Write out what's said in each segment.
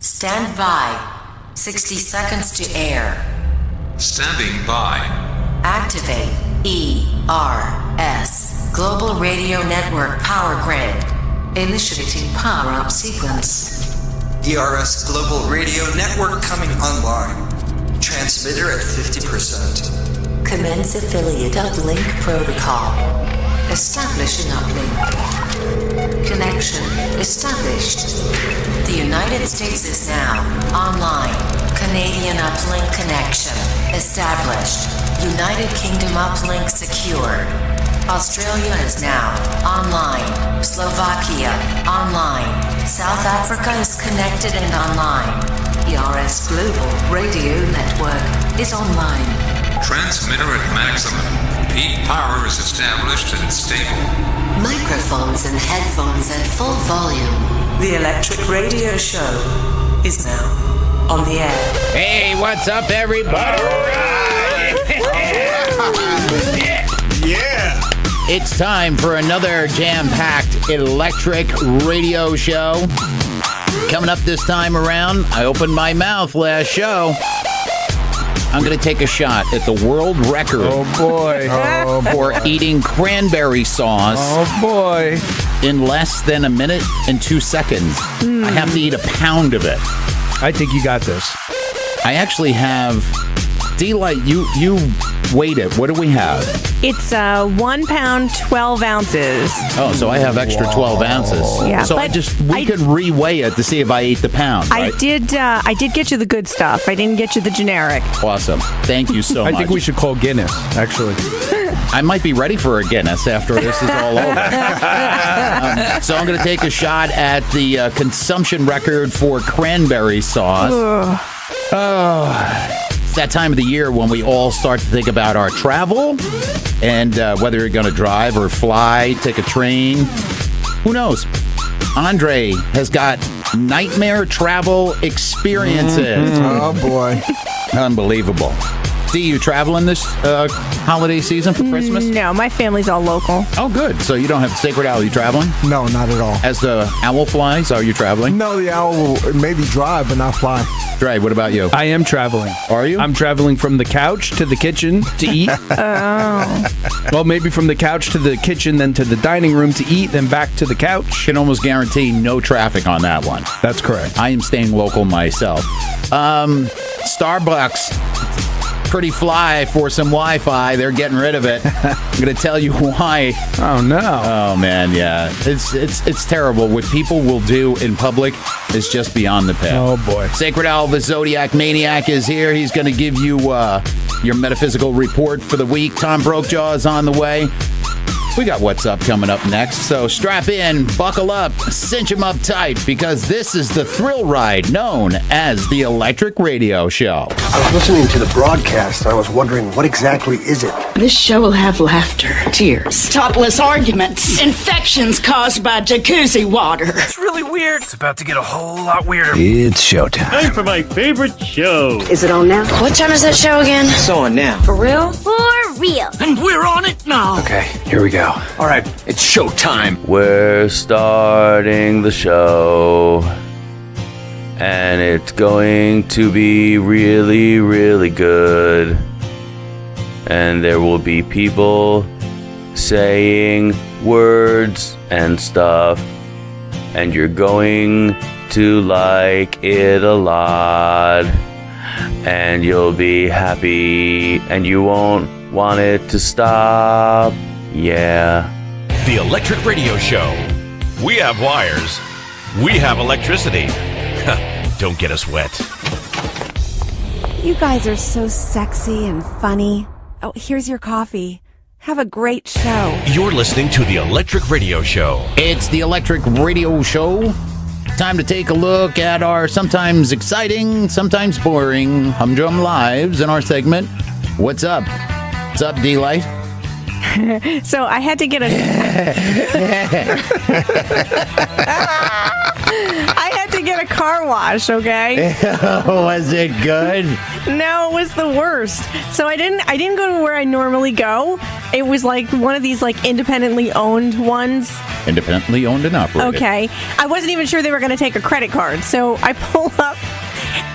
Stand by. 60 seconds to air. Standing by. Activate ERS Global Radio Network Power Grid. Initiating power-up sequence. ERS Global Radio Network coming online. Transmitter at 50%. Commence affiliate uplink protocol. Establishing uplink. Connection established. The United States is now online. Canadian uplink connection established. United Kingdom uplink secured. Australia is now online. Slovakia online. South Africa is connected and online. ERS Global Radio Network is online. Transmitter at maximum. Peak power is established and stable. Microphones and headphones at full volume. The Electric Radio Show is now on the air. Hey, what's up, everybody? Yeah. It's time for another jam-packed Electric Radio Show. Coming up this time around, I opened my mouth last show. I'm going to take a shot at the world record. Oh, boy. For eating cranberry sauce. Oh, boy. In less than a minute and 2 seconds. I have to eat a pound of it. I think you got this. I actually have... D-Light, you weighed it. What do we have? It's 1 pound, 12 ounces. Oh, so I have extra 12 ounces. Yeah, so we could reweigh it to see if I ate the pound, right? I did get you the good stuff. I didn't get you the generic. Awesome. Thank you so much. I think we should call Guinness, actually. I might be ready for a Guinness after this is all over. So I'm going to take a shot at the consumption record for cranberry sauce. It's that time of the year when we all start to think about our travel and whether you're going to drive or fly, take a train. Who knows? Andre has got nightmare travel experiences. Oh, boy. Unbelievable. Do you traveling this holiday season for Christmas? No, my family's all local. Oh, good. So you don't have Sacred Owl. Are you traveling? No, not at all. As the owl flies, are you traveling? No, the owl will maybe drive, but not fly. Dre, what about you? I am traveling. Are you? I'm traveling from the couch to the kitchen to eat. Oh. Well, maybe from the couch to the kitchen, then to the dining room to eat, then back to the couch. Can almost guarantee no traffic on that one. That's correct. I am staying local myself. Starbucks. Pretty fly for some Wi-Fi. They're getting rid of it. I'm going to tell you why. Oh, no. Oh, man, yeah. It's terrible. What people will do in public is just beyond the pale. Oh, boy. Sacred Owl, the Zodiac Maniac, is here. He's going to give you your metaphysical report for the week. Tom Brokejaw is on the way. We got What's Up coming up next, so strap in, buckle up, cinch 'em up tight, because this is the thrill ride known as the Electric Radio Show. I was listening to the broadcast. I was wondering, what exactly is it? This show will have laughter, tears, topless arguments, infections caused by jacuzzi water. It's really weird. It's about to get a whole lot weirder. It's showtime. Time for my favorite show. Is it on now? What time is that show again? It's on now. For real? For real. And we're on it now. Okay, here we go. All right, it's showtime. We're starting the show, and it's going to be really, really good. And there will be people saying words and stuff, and you're going to like it a lot, and you'll be happy, and you won't want it to stop. Yeah. The Electric Radio Show. We have wires. We have electricity. Don't get us wet. You guys are so sexy and funny. Oh, here's your coffee. Have a great show. You're listening to the Electric Radio Show. It's the Electric Radio Show. Time to take a look at our sometimes exciting, sometimes boring humdrum lives in our segment, What's Up? What's up, D-Light? So I had to get a car wash, okay? Was it good? No, it was the worst. So I didn't go to where I normally go. It was like one of these like independently owned ones. Independently owned and operated. Okay. I wasn't even sure they were going to take a credit card. So I pull up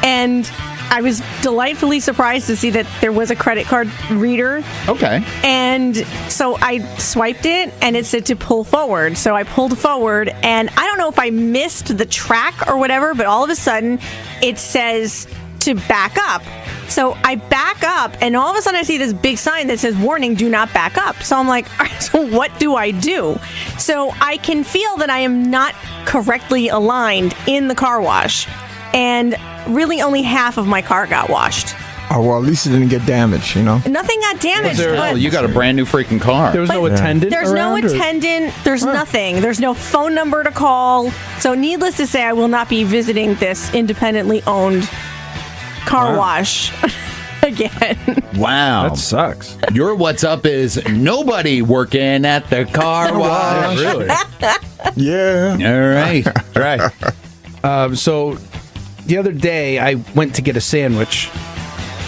and I was delightfully surprised to see that there was a credit card reader. Okay. And so I swiped it and it said to pull forward. So I pulled forward and I don't know if I missed the track or whatever, but all of a sudden it says to back up. So I back up and all of a sudden I see this big sign that says warning, do not back up. So I'm like, all right, so what do I do? So I can feel that I am not correctly aligned in the car wash. And really only half of my car got washed. Oh, well, at least it didn't get damaged, you know? Nothing got damaged. You got a brand new freaking car. There was no attendant. There's no attendant. There's nothing. There's no phone number to call. So needless to say, I will not be visiting this independently owned car wash again. Wow. That sucks. Your what's up is nobody working at the car wash. Really? Yeah. All right. So the other day, I went to get a sandwich.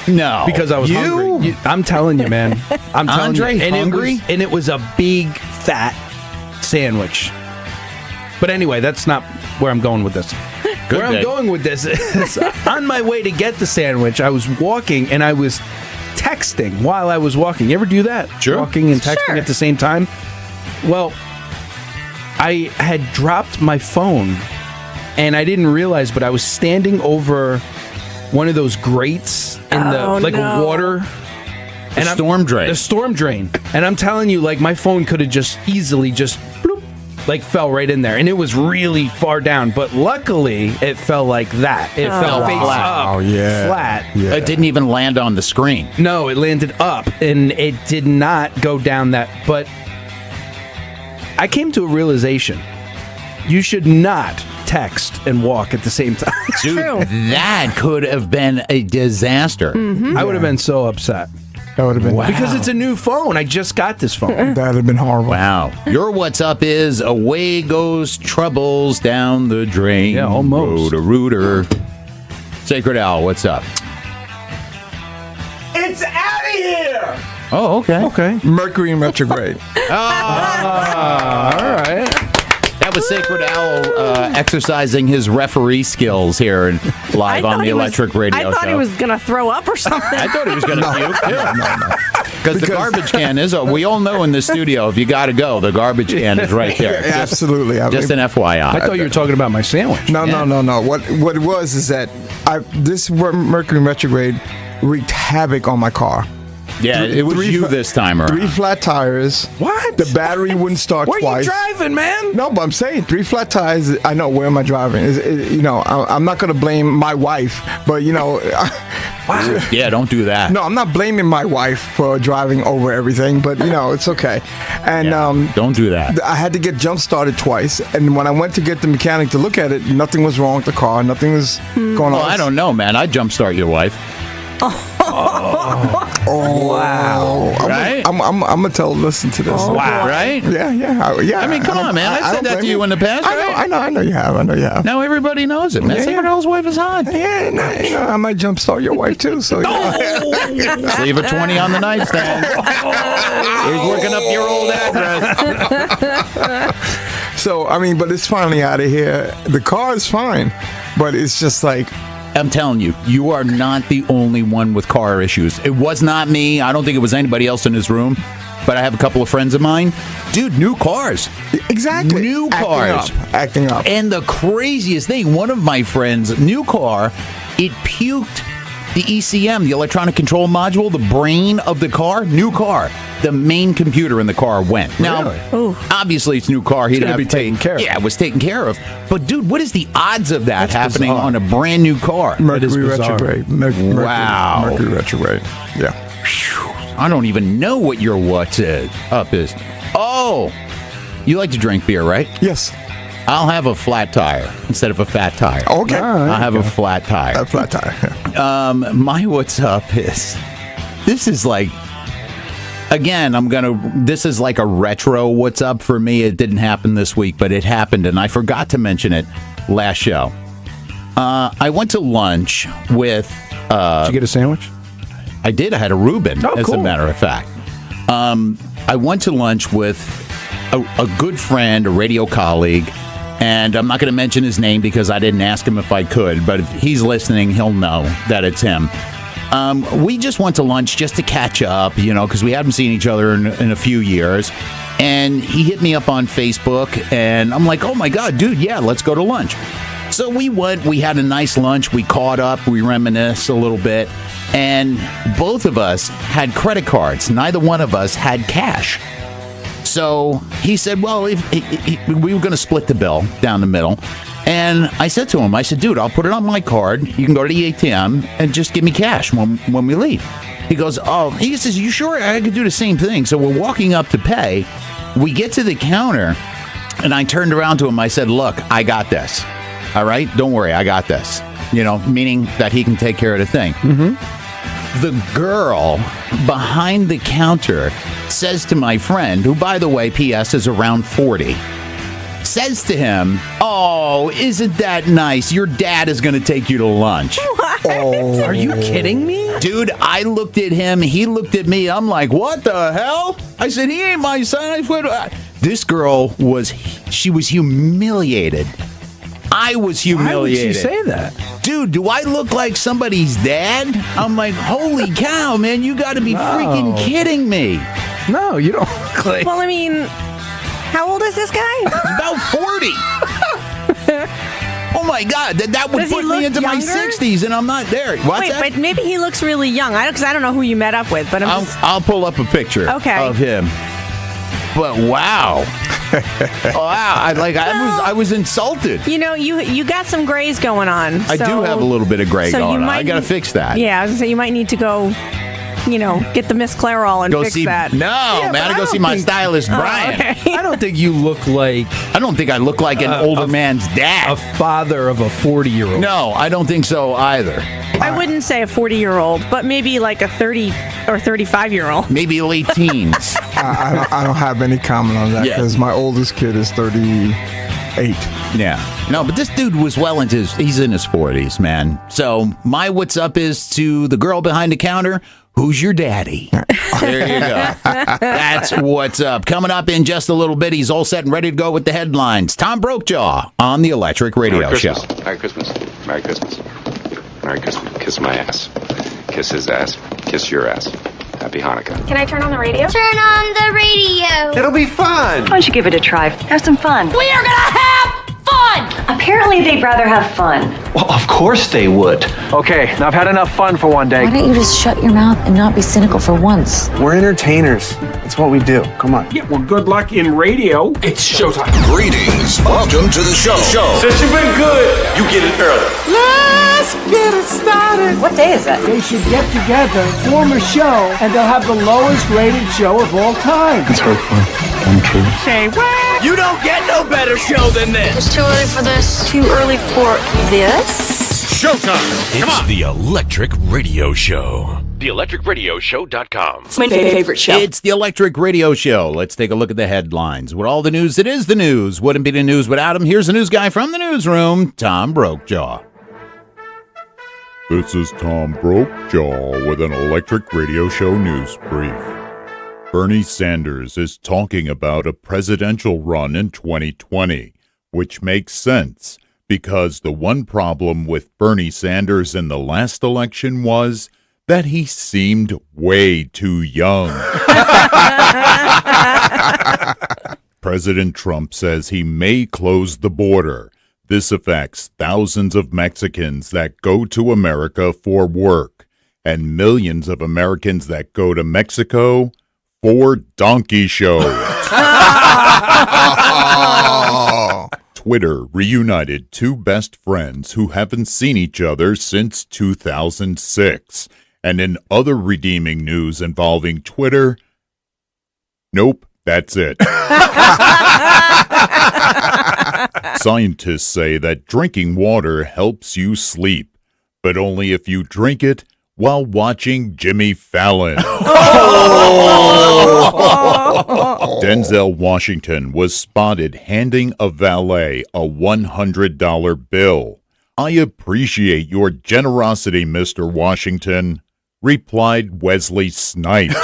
No. Because I was hungry. I'm telling you, man. I'm telling Andre, you. hungry? And it was a big, fat sandwich. But anyway, that's not where I'm going with this. Where I'm going with this is on my way to get the sandwich, I was walking and I was texting while I was walking. You ever do that? Sure. Walking and texting at the same time? Well, I had dropped my phone and I didn't realize, but I was standing over one of those grates in a water. And storm drain. The storm drain. And I'm telling you, like, my phone could have just easily bloop, like fell right in there. And it was really far down. But luckily, it fell like that. It fell face up. Oh, yeah. Flat. Yeah. It didn't even land on the screen. No, it landed up. And it did not go down that. But I came to a realization. You should not text and walk at the same time. Dude, that could have been a disaster. Mm-hmm. I would have been so upset. That would have been Because it's a new phone. I just got this phone. That would have been horrible. Wow. Your what's up is away goes troubles down the drain. Yeah, almost. Rooter. Sacred Owl, what's up? It's out of here! Oh, okay. Okay. Mercury in retrograde. All right. That was Sacred Owl exercising his referee skills here live on the Electric Radio Show. I thought he was going to throw up or something. I thought he was going to puke, too. No. Because the garbage can is, we all know in the studio, if you got to go, the garbage can is right there. Absolutely. Just an FYI. I thought you were talking about my sandwich. No. What it was is that this Mercury in retrograde wreaked havoc on my car. Yeah, it was you this time around. 3 flat tires. What? The battery wouldn't start Where twice. Where are you driving, man? No, but I'm saying 3 flat tires. I know, where am I driving? I'm not going to blame my wife, but, Yeah, don't do that. No, I'm not blaming my wife for driving over everything, but, it's okay. And don't do that. I had to get jump-started twice, and when I went to get the mechanic to look at it, nothing was wrong with the car. Nothing was going on. Well, I don't know, man. I'd jumpstart your wife. Oh, wow! Right? I'm gonna listen to this. Oh, wow! Right? Yeah. I mean, come on, man. I said that to you in the past. I know you have. Now everybody knows it, man. Sacred Owl's wife is hot. Yeah, I might jumpstart your wife too. So just leave a 20 on the nightstand. He's looking up your old address. So but it's finally out of here. The car is fine, but it's just like. I'm telling you, you are not the only one with car issues. It was not me. I don't think it was anybody else in this room. But I have a couple of friends of mine. Dude, new cars. Exactly. New cars. Acting up. And the craziest thing, one of my friends, new car, it puked the ECM, the electronic control module, the brain of the car, new car. The main computer in the car went. Now, obviously it's a new car. He didn't have to taken care of. Yeah, it was taken care of. But dude, what is the odds of that happening on a brand new car? Mercury retrograde. Wow. Mercury retrograde. Yeah. I don't even know what your what's up is. Oh, you like to drink beer, right? Yes. I'll have a flat tire instead of a fat tire. Okay. I'll have a flat tire. A flat tire. My what's up is, this is like, again, this is like a retro what's up for me. It didn't happen this week, but it happened, and I forgot to mention it last show. I went to lunch with. Did you get a sandwich? I did. I had a Reuben, as cool. a matter of fact. I went to lunch with a good friend, a radio colleague, and I'm not going to mention his name because I didn't ask him if I could, but if he's listening, he'll know that it's him. We just went to lunch just to catch up, because we haven't seen each other in a few years. And he hit me up on Facebook, and I'm like, oh my God, dude, yeah, let's go to lunch. So we went, we had a nice lunch, we caught up, we reminisced a little bit, and both of us had credit cards. Neither one of us had cash. So he said, well, we were going to split the bill down the middle. And I said to him, dude, I'll put it on my card. You can go to the ATM and just give me cash when we leave. He goes, he says, you sure? I could do the same thing. So we're walking up to pay. We get to the counter, and I turned around to him. I said, look, I got this. All right? Don't worry, I got this. Meaning that he can take care of the thing. Mm-hmm. The girl behind the counter says to my friend, who, by the way, P.S. is around 40, says to him, oh, isn't that nice? Your dad is going to take you to lunch. What? Oh, are you kidding me? Dude, I looked at him. He looked at me. I'm like, what the hell? I said, he ain't my son. This girl was humiliated. I was humiliated. Why would she say that? Dude, do I look like somebody's dad? I'm like, holy cow, man, you got to be freaking kidding me. No, you don't look like... Well, I mean, how old is this guy? He's about 40. Oh my God, that would put me into my 60s, and I'm not there. What's that? But maybe he looks really young. Because I don't know who you met up with, but I'll pull up a picture of him. But wow. Wow, I was insulted. You got some grays going on. I do have a little bit of gray going on. I got to fix that. Yeah, I was going to say, you might need to go, get the Miss Clairol and fix that. No, man, I go see my stylist, Brian. Okay. I don't think you look like... I don't think I look like an older man's dad. A father of a 40-year-old. No, I don't think so either. I wouldn't say a 40-year-old, but maybe like a 30 or 35-year-old. Maybe late teens. I don't have any comment on that because my oldest kid is 38. Yeah. No, but this dude was he's in his 40s, man. So my what's up is to the girl behind the counter, who's your daddy? There you go. That's what's up. Coming up in just a little bit, he's all set and ready to go with the headlines. Tom Brokejaw on the Electric Radio Show. Merry Christmas. Merry Christmas. Merry Christmas. Kiss my ass. Kiss his ass. Kiss your ass. Happy Hanukkah. Can I turn on the radio? Turn on the radio. It'll be fun. Why don't you give it a try? Have some fun. We are gonna have fun! Apparently they'd rather have fun. Well, of course they would. Okay, now I've had enough fun for one day. Why don't you just shut your mouth and not be cynical for once? We're entertainers. That's what we do. Come on. Yeah, well, good luck in radio. It's showtime. Greetings. Welcome to the show. Since you've been good, you get it early. Let's get it started. What day is it? They should get together, form a show, and they'll have the lowest rated show of all time. It's hurtful. Untrue. Say what? You don't get no better show than this. It's too early for this. Too early for this? Showtime. It's the Electric Radio Show. TheElectricRadioShow.com. It's my favorite show. It's the Electric Radio Show. Let's take a look at the headlines. With all the news, it is the news. Wouldn't be the news without him. Here's the news guy from the newsroom, Tom Brokejaw. This is Tom Brokejaw with an Electric Radio Show news brief. Bernie Sanders is talking about a presidential run in 2020, which makes sense because the one problem with Bernie Sanders in the last election was that he seemed way too young. President Trump says he may close the border. This affects thousands of Mexicans that go to America for work and millions of Americans that go to Mexico for donkey shows. Twitter reunited two best friends who haven't seen each other since 2006. And in other redeeming news involving Twitter, nope, that's it. Scientists say that drinking water helps you sleep, but only if you drink it while watching Jimmy Fallon. Denzel Washington was spotted handing a valet a $100 bill. I appreciate your generosity, Mr. Washington, replied Wesley Snipes.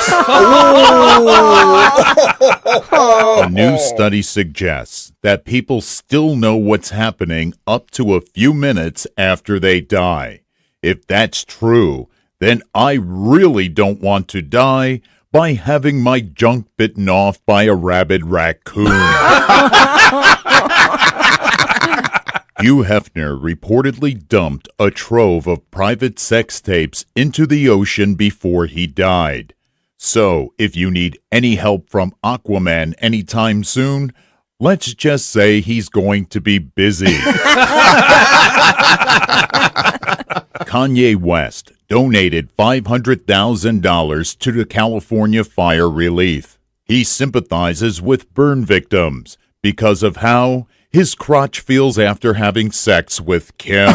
A new study suggests that people still know what's happening up to a few minutes after they die. If that's true, then I really don't want to die by having my junk bitten off by a rabid raccoon. Hugh Hefner reportedly dumped a trove of private sex tapes into the ocean before he died. So, if you need any help from Aquaman anytime soon, let's just say he's going to be busy. Kanye West donated $500,000 to the California fire relief. He sympathizes with burn victims because of how his crotch feels after having sex with Kim.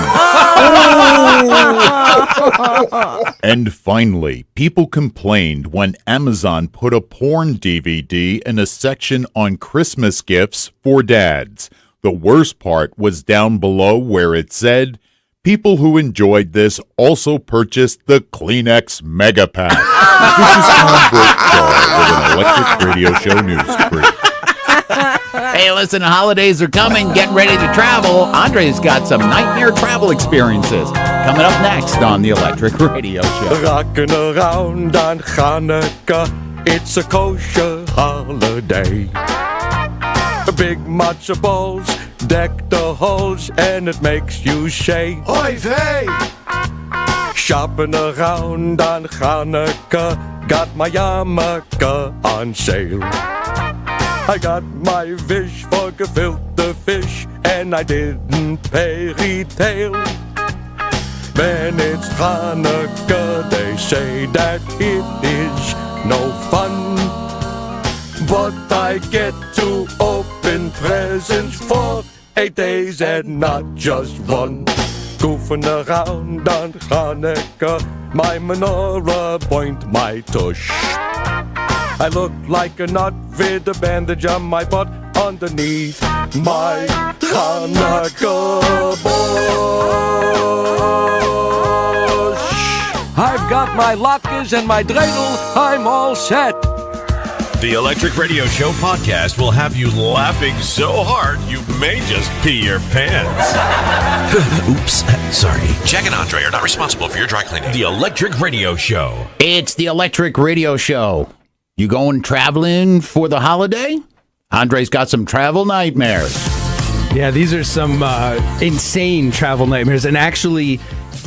And finally, people complained when Amazon put a porn DVD in a section on Christmas gifts for dads. The worst part was down below where it said, people who enjoyed this also purchased the Kleenex Mega Pack. This is Tom Brokaw with an Electric Radio Show news brief. Hey, listen, the holidays are coming. Get ready to travel. Andre's got some nightmare travel experiences coming up next on the Electric Radio Show. Rocking around on Hanukkah, it's a kosher holiday. Big matzo balls deck the halls and it makes you shake. Oy vey! Shopping around on Hanukkah, got my yarmulke on sale. I got my wish for gefilte fish and I didn't pay retail. When it's Hanukkah, they say that it is no fun. But I get to open presents for 8 days and not just one. Goofing around on Hanukkah, my menorah point my tush. I look like a nut with a bandage on my butt underneath my Hanukkah bush. I've got my latkes and my dreidel, I'm all set. The Electric Radio Show podcast will have you laughing so hard you may just pee your pants. Oops, sorry. Jack and Andre are not responsible for your dry cleaning. The Electric Radio Show. It's the Electric Radio Show. You going traveling for the holiday? Andre's got some travel nightmares. Yeah, these are some insane travel nightmares. And actually,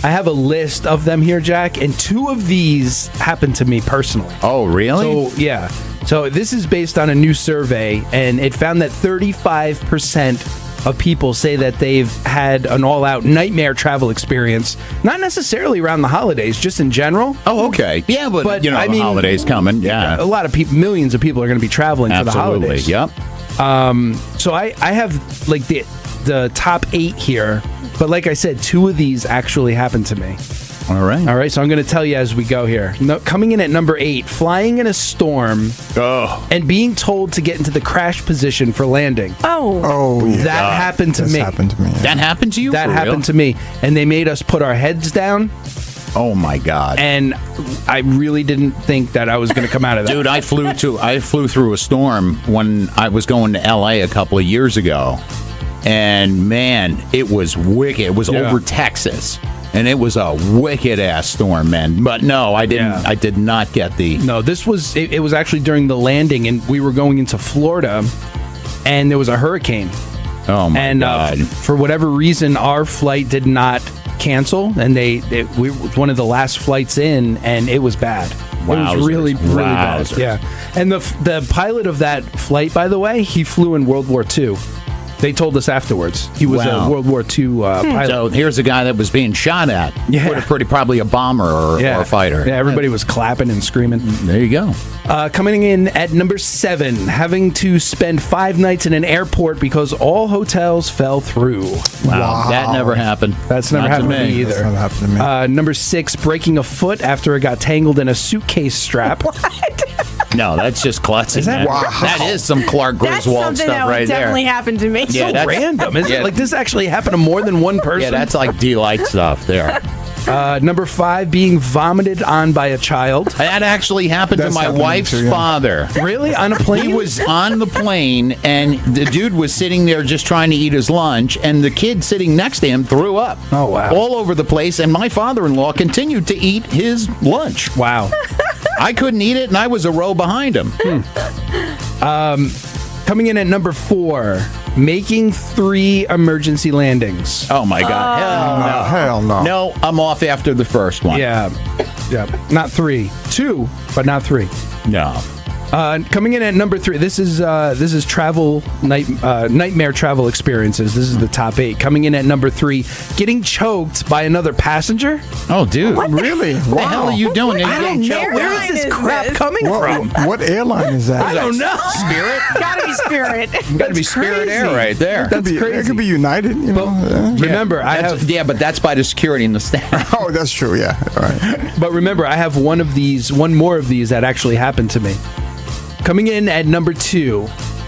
I have a list of them here, Jack, and 2 of these happened to me personally. Oh, really? So, yeah. So this is based on a new survey, and it found that 35% of people say that they've had an all-out nightmare travel experience, not necessarily around the holidays, just in general. Oh, okay. Yeah, but you know, I the mean, holidays coming, yeah. A lot of people, millions of people are going to be traveling for the holidays. Yep. So I have like the top 8 here, but like I said, 2 of these actually happened to me. All right. So I'm going to tell you as we go here. Coming in at number 8, flying in a storm and being told to get into the crash position for landing. That happened to me. Happened to me. Yeah. That happened to you? That happened to me. And they made us put our heads down. Oh my God. And I really didn't think that I was going to come out of that. Dude, I flew through a storm when I was going to LA a couple of years ago. And man, it was wicked. It was over Texas. And it was a wicked ass storm, man. But no, I didn't. Yeah. I did not get the. No, this was. It was actually during the landing, and we were going into Florida, and there was a hurricane. Oh my God! For whatever reason, our flight did not cancel, and we were one of the last flights in, and it was bad. Wowzers. It was really bad. Yeah. And the pilot of that flight, by the way, he flew in World War II. They told us afterwards. He was a World War II pilot. So here's a guy that was being shot at. Yeah. Probably a bomber or a fighter. Yeah, everybody was clapping and screaming. There you go. Coming in at number 7, having to spend 5 nights in an airport because all hotels fell through. Wow. That never happened. That's never happened to me either. That's never happened to me. Number 6, breaking a foot after it got tangled in a suitcase strap. What? No, that's just klutzy. That is some Clark That's Griswold something stuff that would right there. definitely happen to me. Yeah, So that's random, isn't it? Like this actually happened to more than one person. Yeah, that's like delight stuff there. Number 5, being vomited on by a child. That actually happened to my wife's father. Really? On a plane? He was on the plane, and the dude was sitting there just trying to eat his lunch, and the kid sitting next to him threw up. Oh, wow. All over the place, and my father-in-law continued to eat his lunch. Wow. I couldn't eat it, and I was a row behind him. Coming in at number 4, making 3 emergency landings. Oh, my God. Hell no. No, I'm off after the first one. Yeah. Not 3. 2, but not 3. No. Coming in at number 3, this is travel nightmare travel experiences. This is the top 8. Coming in at number 3, getting choked by another passenger. Oh, dude, really? What the hell are you doing? I don't know. Where is this crap coming from? What airline is that? I don't know. Spirit? Gotta be Spirit. Got to be Spirit Air right there. That's crazy. It could be United. You know? Remember, but that's by the security and the staff. Oh, that's true. Yeah. All right. But remember, I have one more of these that actually happened to me. Coming in at number 2,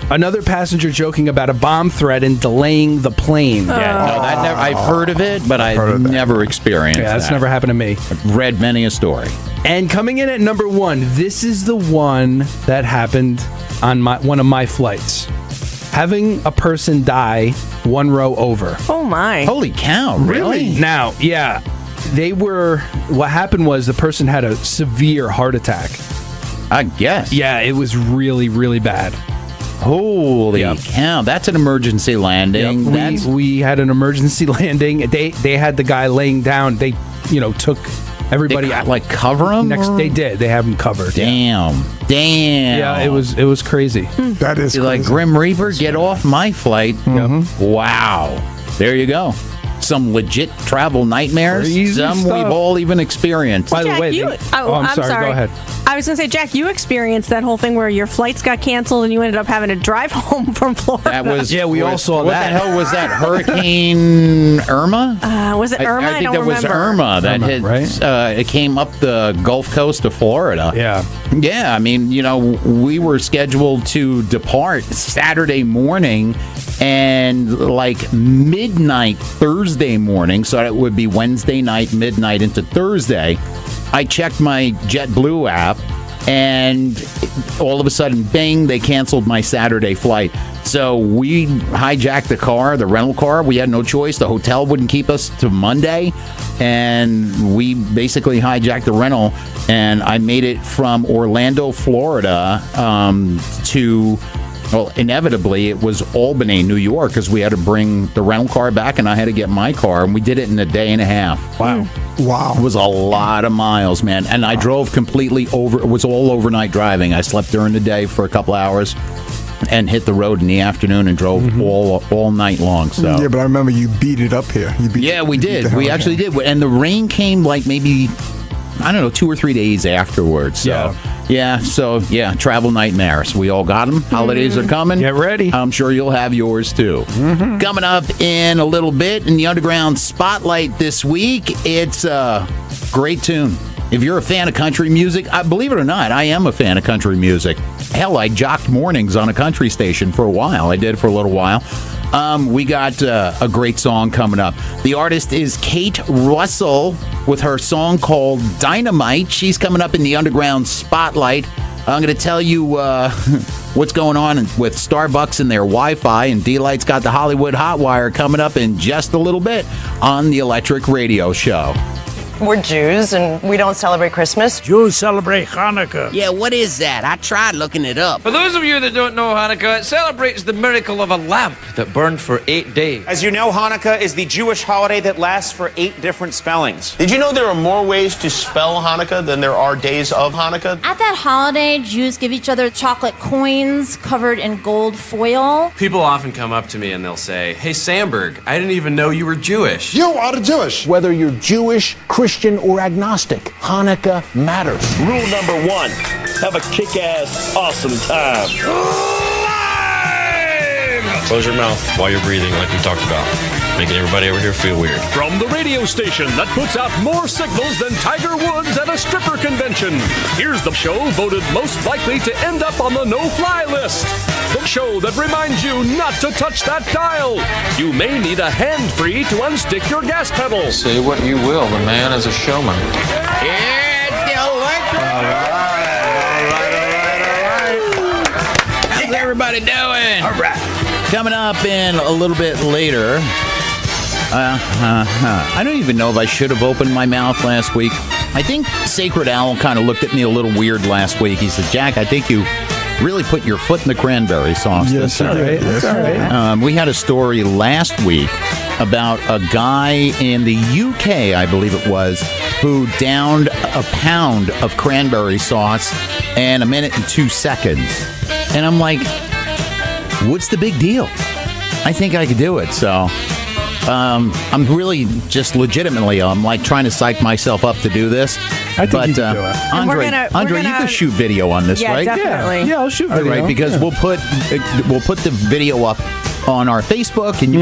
another passenger joking about a bomb threat and delaying the plane. Yeah, no, that never. I've heard of it, but I've never experienced. Yeah, that's that. never happened to me. I've read many a story. And coming in at number 1, this is the one that happened on one of my flights. Having a person die 1 row over. Oh my! Holy cow! Really? Now, yeah, what happened was the person had a severe heart attack. I guess. Yeah, it was really, really bad. Holy cow! That's an emergency landing. Yep. We had an emergency landing. They had the guy laying down. They, took everybody out. Like cover him. They did. They have him covered. Damn. Yeah, it was crazy. That is crazy. Like Grim Reaper, get off my flight. Mm-hmm. Wow. There you go. Some legit travel nightmares. Crazy Some stuff. we've all even experienced. By the Jack, way, I'm sorry. Go ahead. I was going to say, Jack, you experienced that whole thing where your flights got canceled and you ended up having to drive home from Florida. That was we all saw what that. What the hell was that? Hurricane Irma? Was it Irma? I think don't that was remember. Irma that hit. Right? It came up the Gulf Coast of Florida. Yeah. Yeah. I mean, we were scheduled to depart Saturday morning, and like midnight Thursday morning, so it would be Wednesday night, midnight into Thursday. I checked my JetBlue app, and all of a sudden, bang, they canceled my Saturday flight. So we hijacked the rental car. We had no choice. The hotel wouldn't keep us to Monday, and we basically hijacked the rental, and I made it from Orlando, Florida, to... Well, inevitably, it was Albany, New York, because we had to bring the rental car back, and I had to get my car, and we did it in a day and a half. Wow. It was a lot of miles, man. And I drove completely over. It was all overnight driving. I slept during the day for a couple hours and hit the road in the afternoon and drove all night long. So yeah, but I remember you beat it up here. We did. We actually did. And the rain came like maybe, I don't know, 2 or 3 days afterwards. So. Yeah, travel nightmares. We all got them. Holidays are coming. Get ready. I'm sure you'll have yours too. Mm-hmm. Coming up in a little bit in the Underground Spotlight this week, it's a great tune. If you're a fan of country music, believe it or not, I am a fan of country music. Hell, I jocked mornings on a country station for a while. I did for a little while. We got a great song coming up. The artist is Kate Russell with her song called Dynamite. She's coming up in the Underground Spotlight. I'm going to tell you what's going on with Starbucks and their Wi-Fi, and D-Light's got the Hollywood Hotwire coming up in just a little bit on the Electric Radio Show. We're Jews, and we don't celebrate Christmas. Jews celebrate Hanukkah. Yeah, what is that? I tried looking it up. For those of you that don't know Hanukkah, it celebrates the miracle of a lamp that burned for 8 days. As you know, Hanukkah is the Jewish holiday that lasts for 8 different spellings. Did you know there are more ways to spell Hanukkah than there are days of Hanukkah? At that holiday, Jews give each other chocolate coins covered in gold foil. People often come up to me and they'll say, "Hey, Sandberg, I didn't even know you were Jewish." You are Jewish. Whether you're Jewish, Christian, or agnostic, Hanukkah matters. Rule number 1, have a kick-ass, awesome time. Close your mouth while you're breathing like we talked about. Making everybody over here feel weird. From the radio station that puts out more signals than Tiger Woods at a stripper convention, here's the show voted most likely to end up on the no-fly list. The show that reminds you not to touch that dial. You may need a hand-free to unstick your gas pedal. Say what you will, the man is a showman. It's the electric. All right. How's everybody doing? All right. Coming up in a little bit later. I don't even know if I should have opened my mouth last week. I think Sacred Owl kind of looked at me a little weird last week. He said, Jack, I think you really put your foot in the cranberry sauce. Yes, all right. That's all right. We had a story last week about a guy in the UK, I believe it was, who downed a pound of cranberry sauce in 1 minute and 2 seconds. And I'm like, what's the big deal? I think I could do it. So I'm really just legitimately, I'm like trying to psych myself up to do this. I think you can do it. Andre, you can shoot video on this, right? Definitely. Yeah, I'll shoot video. Right, because we'll put the video up on our Facebook, and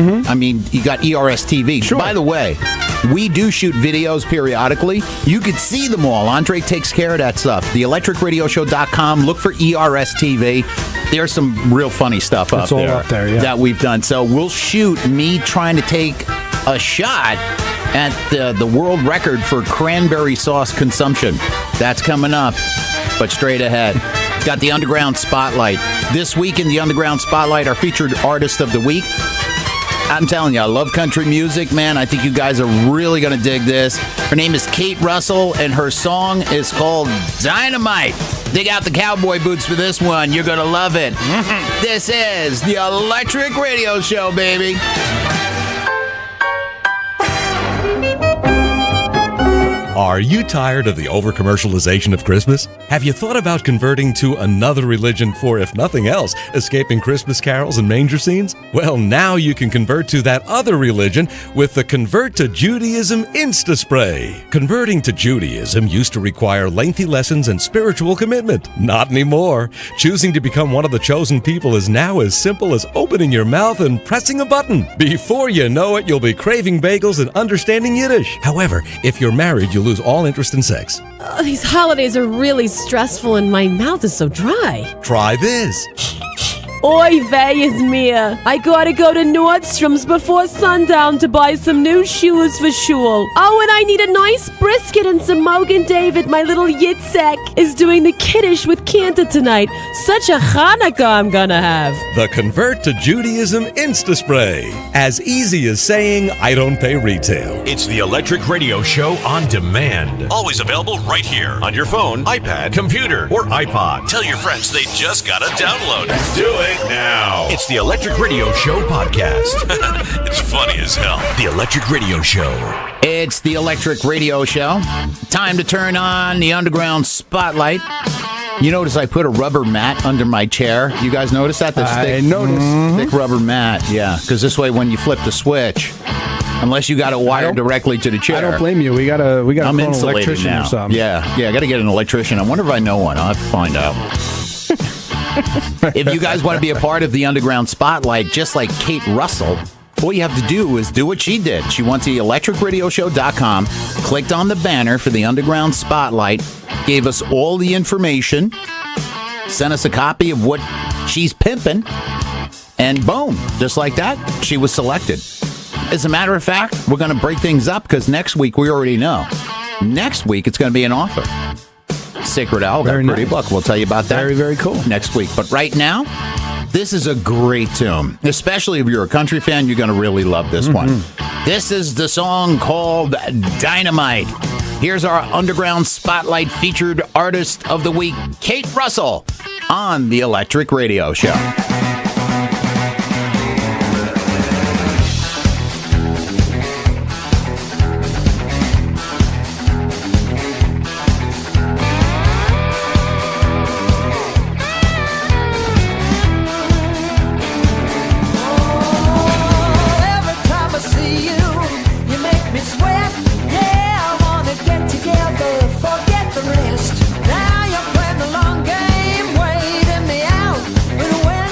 you got ERS-TV. Sure. By the way, we do shoot videos periodically. You could see them all. Andre takes care of that stuff. TheElectricRadioShow.com. Look for ERS-TV. There's some real funny stuff up there. It's all up there, yeah. That we've done. So we'll shoot me trying to take a shot at the world record for cranberry sauce consumption. That's coming up, but straight ahead. Got the Underground Spotlight. This week in the Underground Spotlight, our featured artist of the week. I'm telling you, I love country music, man. I think you guys are really going to dig this. Her name is Kate Russell, and her song is called Dynamite. Dig out the cowboy boots for this one. You're going to love it. This is the Electric Radio Show, baby. Are you tired of the over-commercialization of Christmas? Have you thought about converting to another religion for, if nothing else, escaping Christmas carols and manger scenes? Well, now you can convert to that other religion with the Convert to Judaism Insta-Spray. Converting to Judaism used to require lengthy lessons and spiritual commitment. Not anymore. Choosing to become one of the chosen people is now as simple as opening your mouth and pressing a button. Before you know it, you'll be craving bagels and understanding Yiddish. However, if you're married, you'll lose all interest in sex. These holidays are really stressful and my mouth is so dry. Try this. Oy vey is mir. I gotta go to Nordstrom's before sundown to buy some new shoes for shul. Oh, and I need a nice brisket and some Mogan David. My little Yitzhak is doing the Kiddush with Kanta tonight. Such a Hanukkah I'm gonna have. The Convert to Judaism Insta-Spray. As easy as saying, I don't pay retail. It's the Electric Radio Show on demand. Always available right here on your phone, iPad, computer, or iPod. Tell your friends they just gotta download. Do it now. It's the Electric Radio Show podcast. It's funny as hell. The Electric Radio Show. It's the Electric Radio Show. Time to turn on the Underground Spotlight. You notice I put a rubber mat under my chair. You guys notice that? I noticed. Thick rubber mat, yeah. Because this way when you flip the switch, unless you got it wired directly to the chair. I don't blame you. We got to I'm call an insulated electrician now. or something. Yeah, I got to get an electrician. I wonder if I know one. I'll have to find out. If you guys want to be a part of the Underground Spotlight, just like Kate Russell, all you have to do is do what she did. She went to the electricradioshow.com, clicked on the banner for the Underground Spotlight, gave us all the information, sent us a copy of what she's pimping, and boom, just like that, she was selected. As a matter of fact, we're going to break things up because next week, we already know. Next week, it's going to be an offer. Sacred Owl, that pretty book. We'll tell you about that. Very, very cool. Next week. But right now, this is a great tune. Especially if you're a country fan, you're going to really love this one. This is the song called Dynamite. Here's our Underground Spotlight featured artist of the week, Kate Russell, on the Electric Radio Show. Now you're playing the long game, waiting me out. But when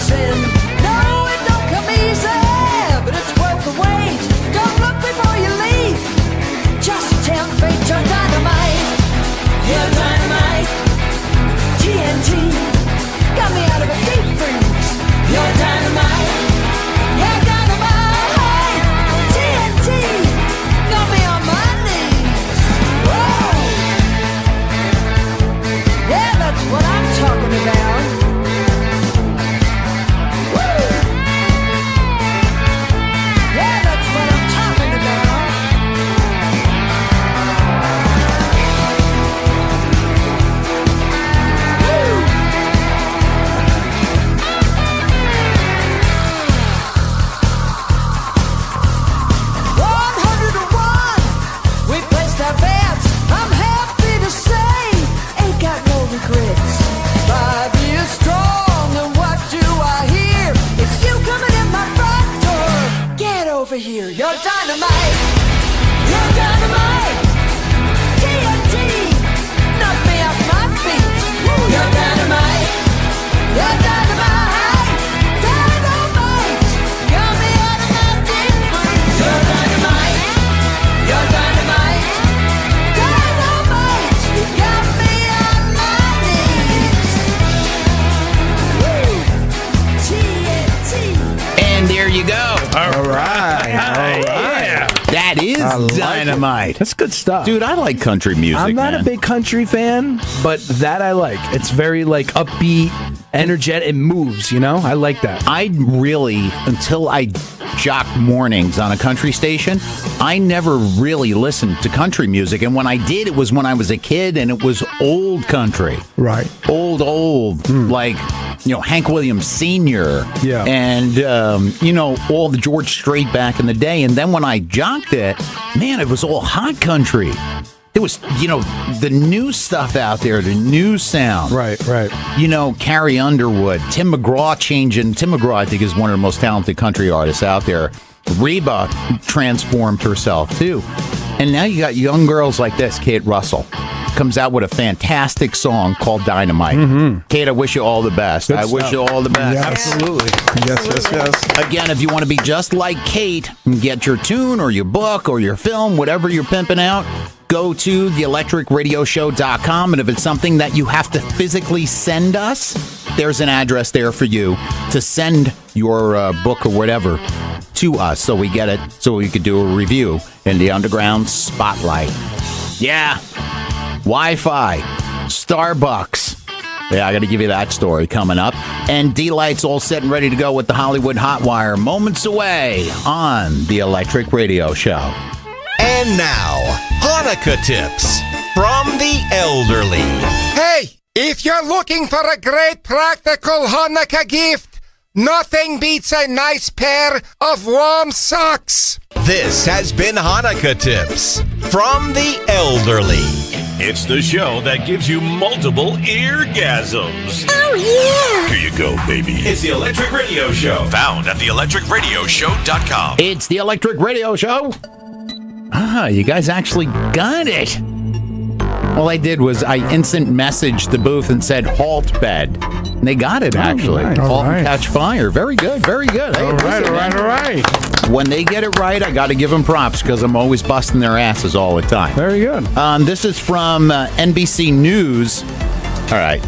sin. No, it don't come easy, but it's worth the wait. Don't look before you leave. Just tempt fate, you're dynamite. You're dynamite. TNT got me out of a deep freeze. You're dynamite. You're dynamite. TNT got me on my knees. Whoa. Yeah, that's what I'm talking about. Woo. Yeah, that's what I'm talking about. Woo. 101. We placed our bets. I'm happy to say, ain't got no regrets. 5 years strong, and what do I hear? It's you coming in my front door. Get over here, you're dynamite. You're dynamite. TNT, knock me off my feet. You're dynamite. You're dynamite. Dynamite. Got me out of my deep freeze. You're dynamite. You're dynamite. Dynamite. You got me on my knees. Woo. TNT. And there you go. All right. That is I like dynamite. That's good stuff. Dude, I like country music, I'm not man. a big country fan, but that I like. It's very like upbeat, energetic. It moves, you know? I like that. I really, until I jocked mornings on a country station, I never really listened to country music. And when I did, it was when I was a kid, and it was old country. Right. Old, like, you know, Hank Williams Sr. Yeah. And, you know, all the George Strait back in the day. And then when I jocked it, man, it was all hot country. It was, you know, the new stuff out there, the new sound. Right, right. You know, Carrie Underwood, Tim McGraw, I think, is one of the most talented country artists out there. Reba transformed herself, too. And now you got young girls like this, Kate Russell. Comes out with a fantastic song called Dynamite. Mm-hmm. Kate, I wish you all the best. Good wish you all the best. Yeah, absolutely. Yes. Again, if you want to be just like Kate and get your tune or your book or your film, whatever you're pimping out, go to theelectricradioshow.com. And if it's something that you have to physically send us, there's an address there for you to send your book or whatever to us so we get it, so we could do a review in the Underground Spotlight. Yeah. Wi-Fi, Starbucks. Yeah, I got to give you that story coming up. And D-Light's all set and ready to go with the Hollywood Hotwire moments away on the Electric Radio Show. And now, Hanukkah tips from the elderly. Hey, if you're looking for a great practical Hanukkah gift, nothing beats a nice pair of warm socks. This has been Hanukkah tips from the elderly. It's the show that gives you multiple eargasms. Oh, yeah. Here you go, baby. It's the Electric Radio Show. Found at theelectricradioshow.com. It's the Electric Radio Show. You guys actually got it. All I did was I instant messaged the booth and said, halt bed. And they got it, actually. Halt and catch fire. Very good, very good. Hey, All right. When they get it right, I got to give them props because I'm always busting their asses all the time. Very good. This is from NBC News. All right.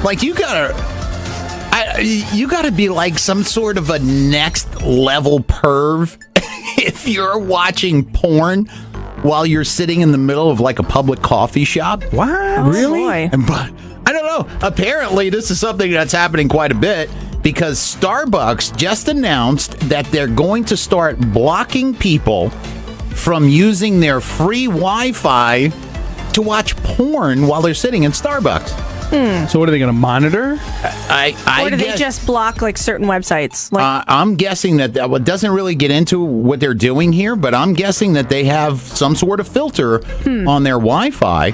Like, you gotta be like some sort of a next level perv if you're watching porn while you're sitting in the middle of like a public coffee shop. Wow, really? But I don't know. Apparently, this is something that's happening quite a bit because Starbucks just announced that they're going to start blocking people from using their free Wi-Fi to watch porn while they're sitting in Starbucks. So what are they going to monitor? Or do they just block like certain websites? Like, I'm guessing that it doesn't really get into what they're doing here, but I'm guessing that they have some sort of filter on their Wi-Fi.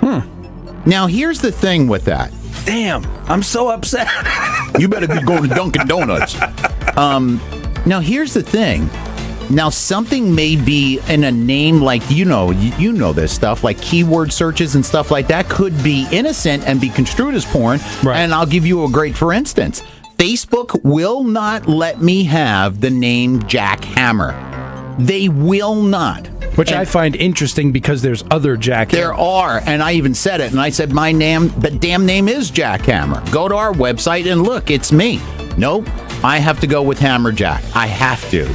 Now, here's the thing with that. Damn, I'm so upset. You better be going to Dunkin' Donuts. Now, here's the thing. Now, something may be in a name like, you know this stuff, like keyword searches and stuff like that could be innocent and be construed as porn. Right. And I'll give you a great, for instance, Facebook will not let me have the name Jack Hammer. They will not. Which I find interesting because there's other Jack There are, and I even said it, and I said my name, the damn name is Jack Hammer. Go to our website and look, it's me. Nope, I have to go with Hammer Jack. I have to.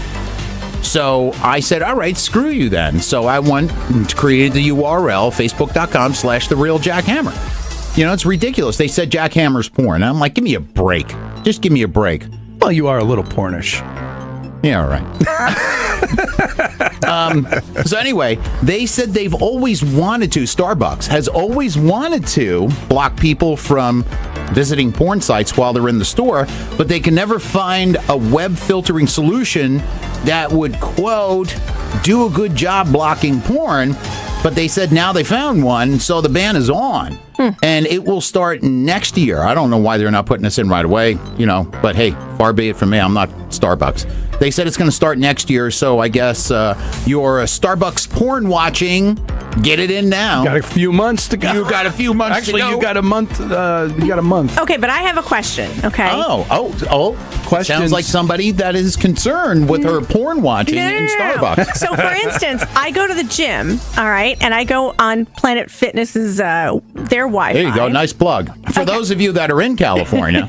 So I said, all right, screw you then. So I went and created the URL, facebook.com/TheRealJackHammer. You know, it's ridiculous. They said Jack Hammer's porn. I'm like, give me a break. Just give me a break. Well, you are a little pornish. Yeah, all right. So anyway, they said they've always wanted to, Starbucks has always wanted to block people from visiting porn sites while they're in the store, but they can never find a web filtering solution that would, quote, do a good job blocking porn. But they said now they found one, so the ban is on. And it will start next year. I don't know why they're not putting this in right away, you know, but hey, far be it from me. I'm not Starbucks. They said it's going to start next year, so I guess your Starbucks porn watching, get it in now. Got a few months to go. You got a few months Actually, to go. you got a month. You got a month. Okay, but I have a question, okay? Oh. Questions. Sounds like somebody that is concerned with her porn watching in Starbucks. So, for instance, I go to the gym, all right, and I go on Planet Fitness's, their Wi-Fi. There you go. Nice plug. For those of you that are in California.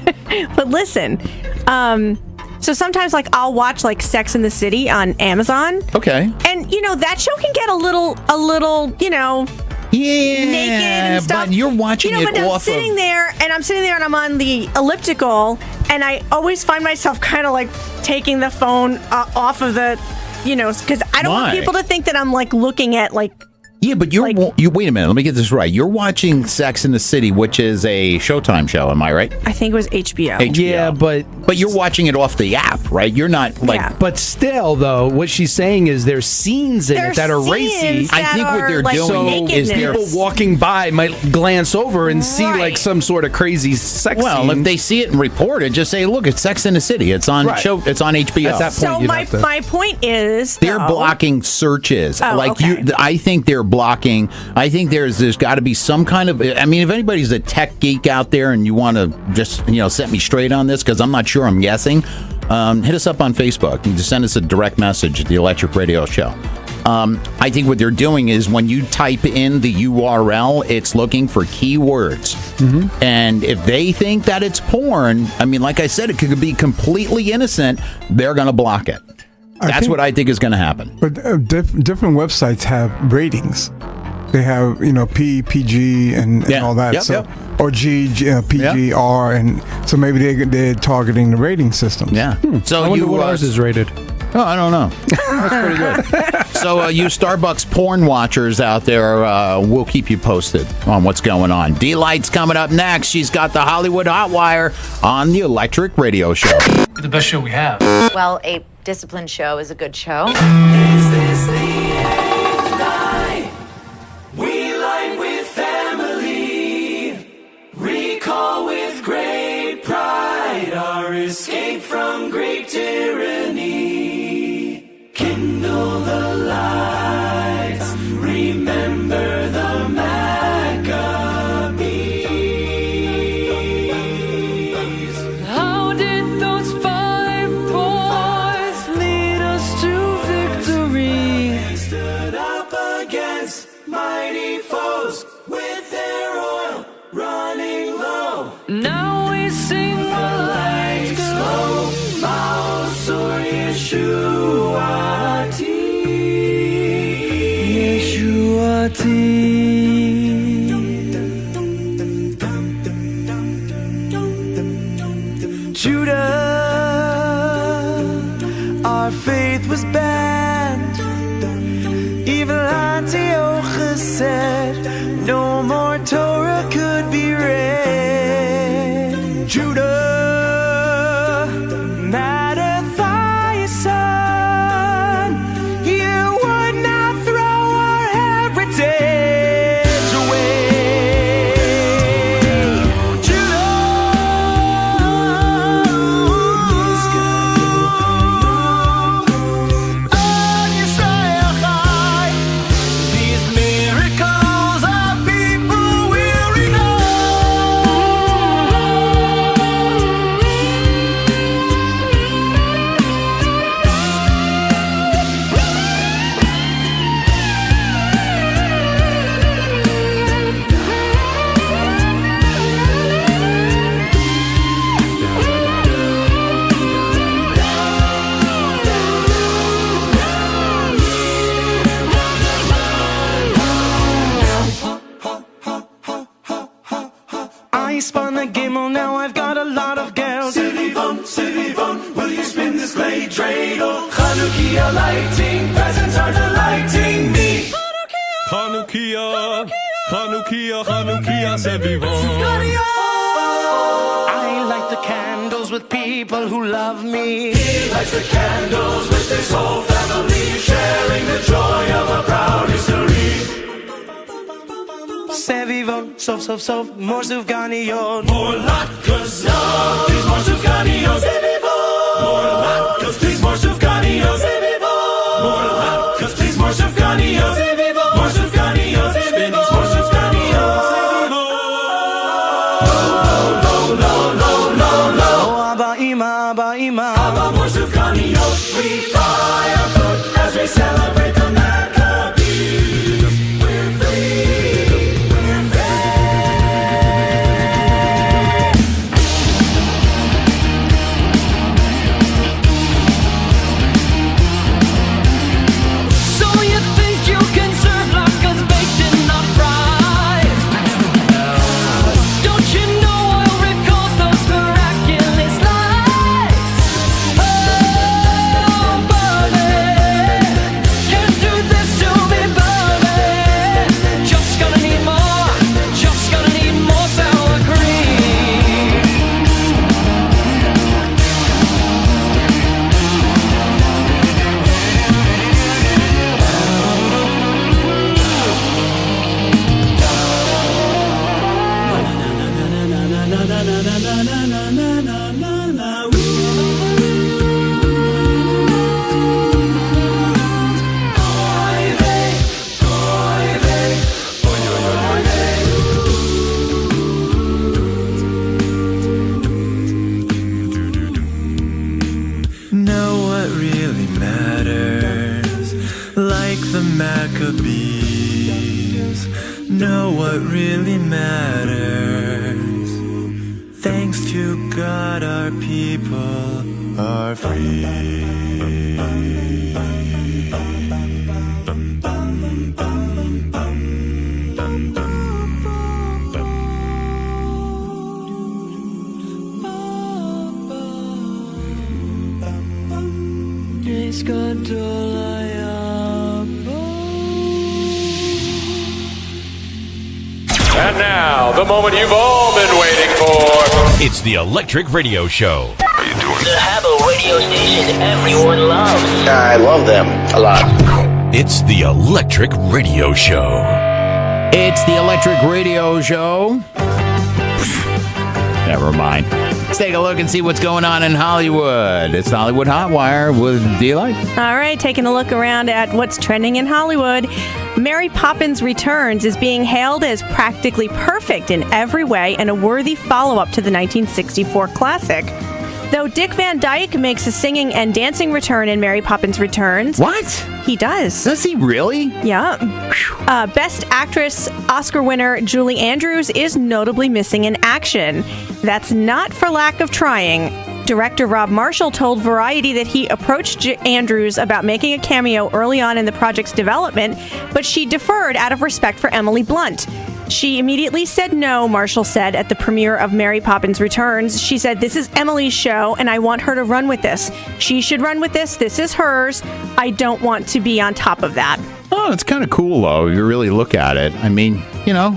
But listen, so sometimes, like, I'll watch, like, Sex and the City on Amazon. Okay. And, you know, that show can get a little, you know, yeah, naked and stuff. but you're watching but it I'm off sitting there, and I'm on the elliptical, and I always find myself kind of, like, taking the phone off of the, you know, because I don't want people to think that I'm, like, looking at, like, Yeah, but you wait a minute. Let me get this right. You're watching Sex and the City, which is a Showtime show. Am I right? I think it was HBO. Yeah, but you're watching it off the app, right? You're not like. Yeah. But still, though, what she's saying is there's scenes in it that are racy. I think what they're doing is people walking by might glance over and see like some sort of crazy sex scene. Well, if they see it and report it, just say, "Look, it's Sex and the City. It's on show. It's on HBO." At that point, so my point is, they're blocking searches. I think they're blocking. I think there's got to be some kind of. I mean, if anybody's a tech geek out there and you want to just set me straight on this, because I'm not sure, I'm guessing. Hit us up on Facebook. You just send us a direct message at the Electric Radio Show. I think what they're doing is when you type in the URL, it's looking for keywords. Mm-hmm. And if they think that it's porn, I mean, like I said, it could be completely innocent. They're going to block it. That's what I think is going to happen. But different websites have ratings. They have, P, PG, and all that. Or G, PG, R, and so maybe they're targeting the rating systems. Yeah. So I wonder what ours is rated. Oh, I don't know. That's pretty good. So you Starbucks porn watchers out there, we'll keep you posted on what's going on. D-Light's coming up next. She's got the Hollywood Hot Wire on the Electric Radio Show. The best show we have. Well, a disciplined show is a good show. Is this the eighth night? We light with family. Recall with great pride our escape from great tyranny. Kindle the lights. Remember the Maccabees. How did those 5 boys lead us to victory? They stood up against mighty foes with their oil running low. Now we sing the lights glow. Maos or Yeshuati. Judah, our faith was banned. Evil Antiochus said no more Torah could be read. Judah, Mattathias' son, you would not throw our heritage away. now I've got a lot of girls. Silly-von, will you spin this glade dreidel? Hanukkah lighting, presents are delighting me. Hanukkah, c'est vivant. I light the candles with people who love me. He lights the candles with his whole family, sharing the joy of a proud history. C'est vivant, sauf, more sufganiyot. More latkes, no, please more sufganiyot. C'est vivant. More latkes, please more sufganiyot. C'est vivant. More latkes, please more sufganiyot. C'est vivant. More sufganiyot. Spinnings, more sufganiyot. No, Abba Ima. Abba more sufganiyot. We fire foot as we celebrate the Maccabees. We're free. Know what really matters. Thanks to God, our people are free. And now, the moment you've all been waiting for. It's the Electric Radio Show. The Habbo radio station everyone loves. I love them a lot. It's the Electric Radio Show. It's the Electric Radio Show. Never mind. Let's take a look and see what's going on in Hollywood. It's the Hollywood Hotwire with D-Light. All right, taking a look around at what's trending in Hollywood. Mary Poppins Returns is being hailed as practically perfect in every way and a worthy follow-up to the 1964 classic. Though Dick Van Dyke makes a singing and dancing return in Mary Poppins Returns. What? He does. Does he really? Yeah. Best Actress Oscar winner Julie Andrews is notably missing in action. That's not for lack of trying. Director Rob Marshall told Variety that he approached Andrews about making a cameo early on in the project's development, but she deferred out of respect for Emily Blunt. She immediately said no, Marshall said at the premiere of Mary Poppins Returns. She said, "This is Emily's show, and I want her to run with this. She should run with this. This is hers. I don't want to be on top of that." Oh, it's kind of cool, though, if you really look at it. I mean, you know,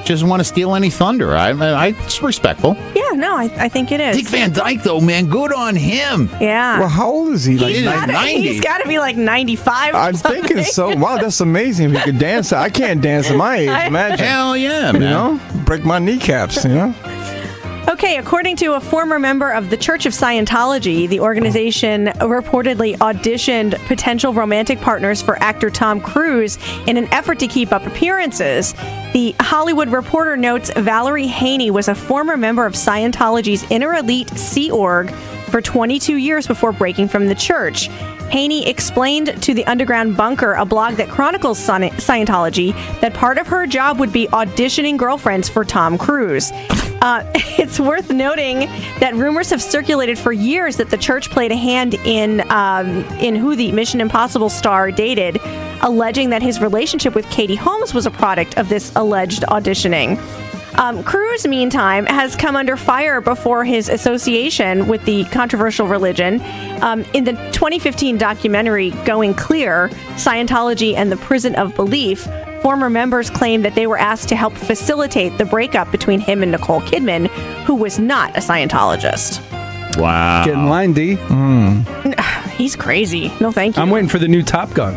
she doesn't want to steal any thunder. It's respectful. Yeah, no, I think it is. Dick Van Dyke, though, man, good on him. Yeah. Well, how old is he? Like 90? He's got to be like 95 or I'm something. thinking so. Wow, that's amazing if he could dance. I can't dance at my age. Imagine. Hell yeah, man. You know? Break my kneecaps, you know? Okay, according to a former member of the Church of Scientology, the organization reportedly auditioned potential romantic partners for actor Tom Cruise in an effort to keep up appearances. The Hollywood Reporter notes Valerie Haney was a former member of Scientology's Inner Elite Sea Org for 22 years before breaking from the church. Haney explained to the Underground Bunker, a blog that chronicles Scientology, that part of her job would be auditioning girlfriends for Tom Cruise. It's worth noting that rumors have circulated for years that the church played a hand in who the Mission Impossible star dated, alleging that his relationship with Katie Holmes was a product of this alleged auditioning. Cruz, meantime, has come under fire before his association with the controversial religion. In the 2015 documentary Going Clear, Scientology and the Prison of Belief, former members claimed that they were asked to help facilitate the breakup between him and Nicole Kidman, who was not a Scientologist. Wow. Get in line, D. He's crazy. No, thank you. I'm waiting for the new Top Gun.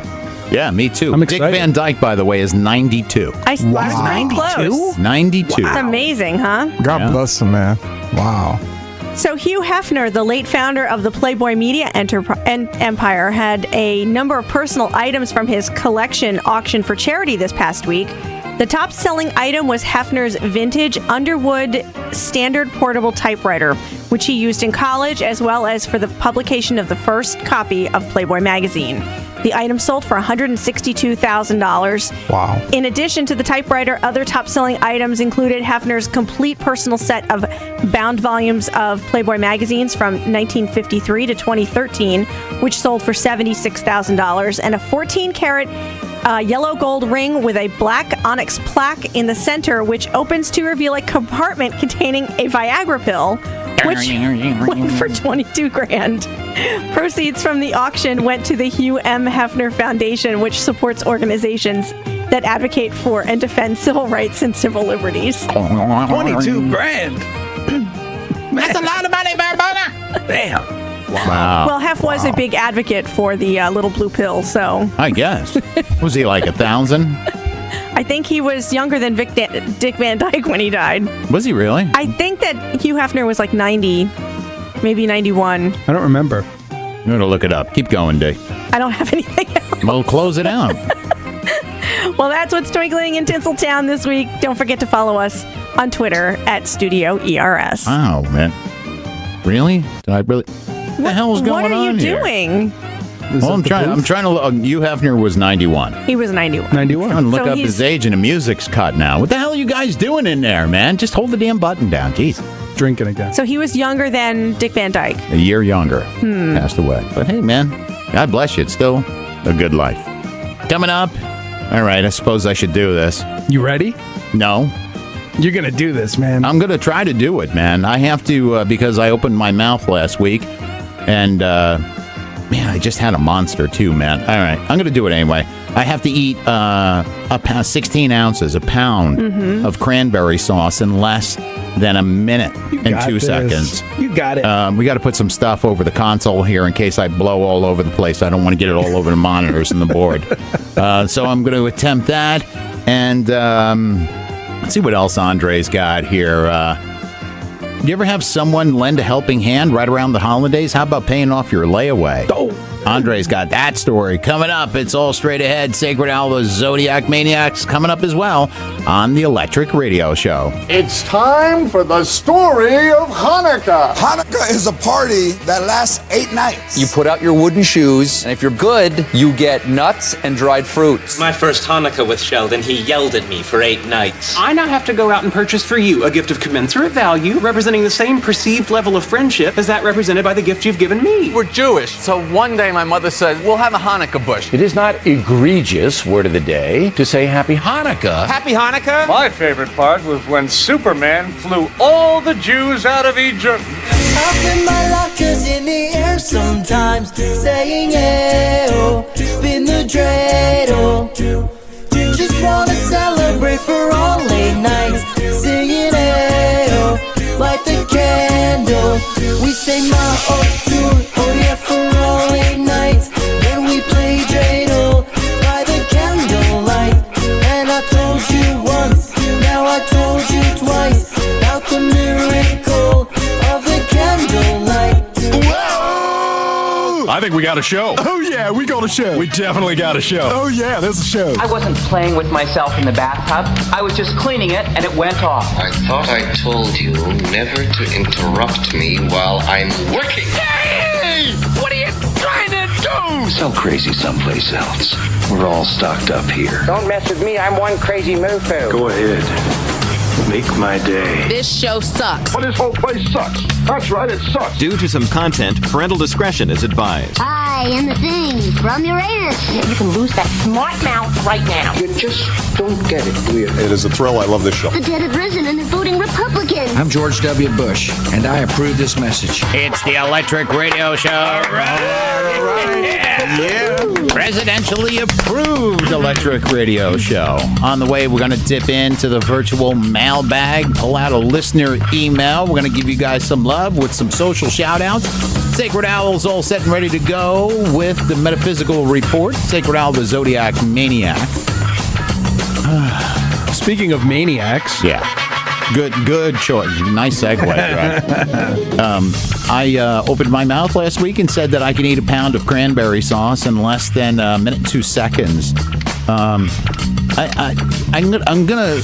Yeah, me too. I'm Dick excited. Van Dyke, by the way, is 92. I was pretty close. 92. It's amazing, huh? God bless him, man. Wow. So Hugh Hefner, the late founder of the Playboy Media Empire, had a number of personal items from his collection auctioned for charity this past week. The top-selling item was Hefner's vintage Underwood standard portable typewriter, which he used in college as well as for the publication of the first copy of Playboy magazine. The item sold for $162,000. Wow. In addition to the typewriter, other top-selling items included Hefner's complete personal set of bound volumes of Playboy magazines from 1953 to 2013, which sold for $76,000, and a 14-karat yellow gold ring with a black onyx plaque in the center, which opens to reveal a compartment containing a Viagra pill, which went for $22,000. Proceeds from the auction went to the Hugh M. Hefner Foundation, which supports organizations that advocate for and defend civil rights and civil liberties. $22,000. That's a lot of money, Barbara. Damn. Wow. Well, Hef was a big advocate for the little blue pill, so I guess. Was he like 1,000? I think he was younger than Dick Van Dyke when he died. Was he really? I think that Hugh Hefner was like 90, maybe 91. I don't remember. I'm going to look it up. Keep going, Dick. I don't have anything else. Well, close it out. Well, that's what's twinkling in Tinseltown this week. Don't forget to follow us on Twitter at Studio ERS. Oh, man. Really? Did I really? What the hell's going on here? What are you doing? Well, I'm trying to look. Hugh Hefner was 91. He was 91. 91. I'm trying to look up his age, and the music's cut now. What the hell are you guys doing in there, man? Just hold the damn button down. Jeez. Drinking again. So he was younger than Dick Van Dyke. A year younger. Passed away. But hey, man, God bless you. It's still a good life. Coming up. All right, I suppose I should do this. You ready? No. You're going to do this, man. I'm going to try to do it, man. I have to because I opened my mouth last week, and man, I just had a monster too, man. All right, I'm going to do it anyway. I have to eat a pound, 16 ounces, a pound of cranberry sauce in less than a minute and 2 seconds. You got it. We got to put some stuff over the console here in case I blow all over the place. I don't want to get it all over the monitors and the board. So I'm going to attempt that. And let's see what else Andre's got here. You ever have someone lend a helping hand right around the holidays? How about paying off your layaway? Oh. Andre's got that story coming up. It's all straight ahead. Sacred Owl, the Zodiac Maniacs coming up as well on the Electric Radio Show. It's time for the story of Hanukkah. Hanukkah is a party that lasts 8 nights. You put out your wooden shoes, and if you're good, you get nuts and dried fruits. My first Hanukkah with Sheldon, he yelled at me for 8 nights. I now have to go out and purchase for you a gift of commensurate value, representing the same perceived level of friendship as that represented by the gift you've given me. We're Jewish, so one day my mother said, we'll have a Hanukkah bush. It is not egregious, word of the day, to say Happy Hanukkah. Happy Hanukkah? My favorite part was when Superman flew all the Jews out of Egypt. Up in my lockers in the air sometimes, saying, oh, spin the dreidel. Just wanna celebrate for all 8 nights, singing, oh, light the candle. We say, ma, oh yeah, for all 8 nights. Then we play dreidel by the candlelight. And I told you once, now I told you twice, about the miracle of the candlelight. Whoa! I think we got a show. Oh yeah, we got a show. We definitely got a show. Oh yeah, there's a show. I wasn't playing with myself in the bathtub. I was just cleaning it and it went off. I thought I told you never to interrupt me while I'm working. Hey! What are you trying to do? So crazy someplace else. We're all stocked up here. Don't mess with me. I'm one crazy mofo. Go ahead. Make my day. This show sucks. But this whole place sucks. That's right, it sucks. Due to some content, parental discretion is advised. Hi, I'm the Thing from Uranus. You can lose that smart mouth right now. You just don't get it, do you? It is a thrill. I love this show. The dead have risen and they're voting Republican. I'm George W. Bush, and I approve this message. It's the Electric Radio Show. All right. Yeah. Presidentially approved Electric Radio Show. On the way, we're going to dip into the virtual mailbag, pull out a listener email. We're going to give you guys some love with some social shout-outs. Sacred Owl's all set and ready to go with the metaphysical report. Sacred Owl, the Zodiac Maniac. Speaking of maniacs. Yeah. Good choice. Nice segue, right? I opened my mouth last week and said that I can eat a pound of cranberry sauce in less than a minute and 2 seconds. I'm gonna,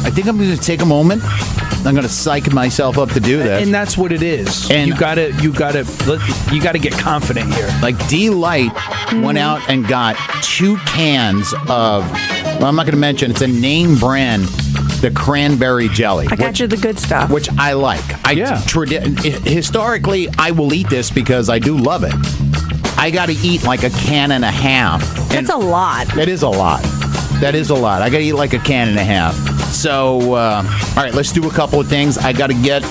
I think I'm gonna take a moment. I'm gonna psych myself up to do that, and that's what it is. And you gotta get confident here. Like D-Light went out and got 2 cans of. Well, I'm not gonna mention. It's a name brand. The cranberry jelly. I got you the good stuff. Which I like. Historically, I will eat this because I do love it. I got to eat like a can and a half. That's a lot. It is a lot. That is a lot. I got to eat like a can and a half. So, all right, let's do a couple of things. I got to get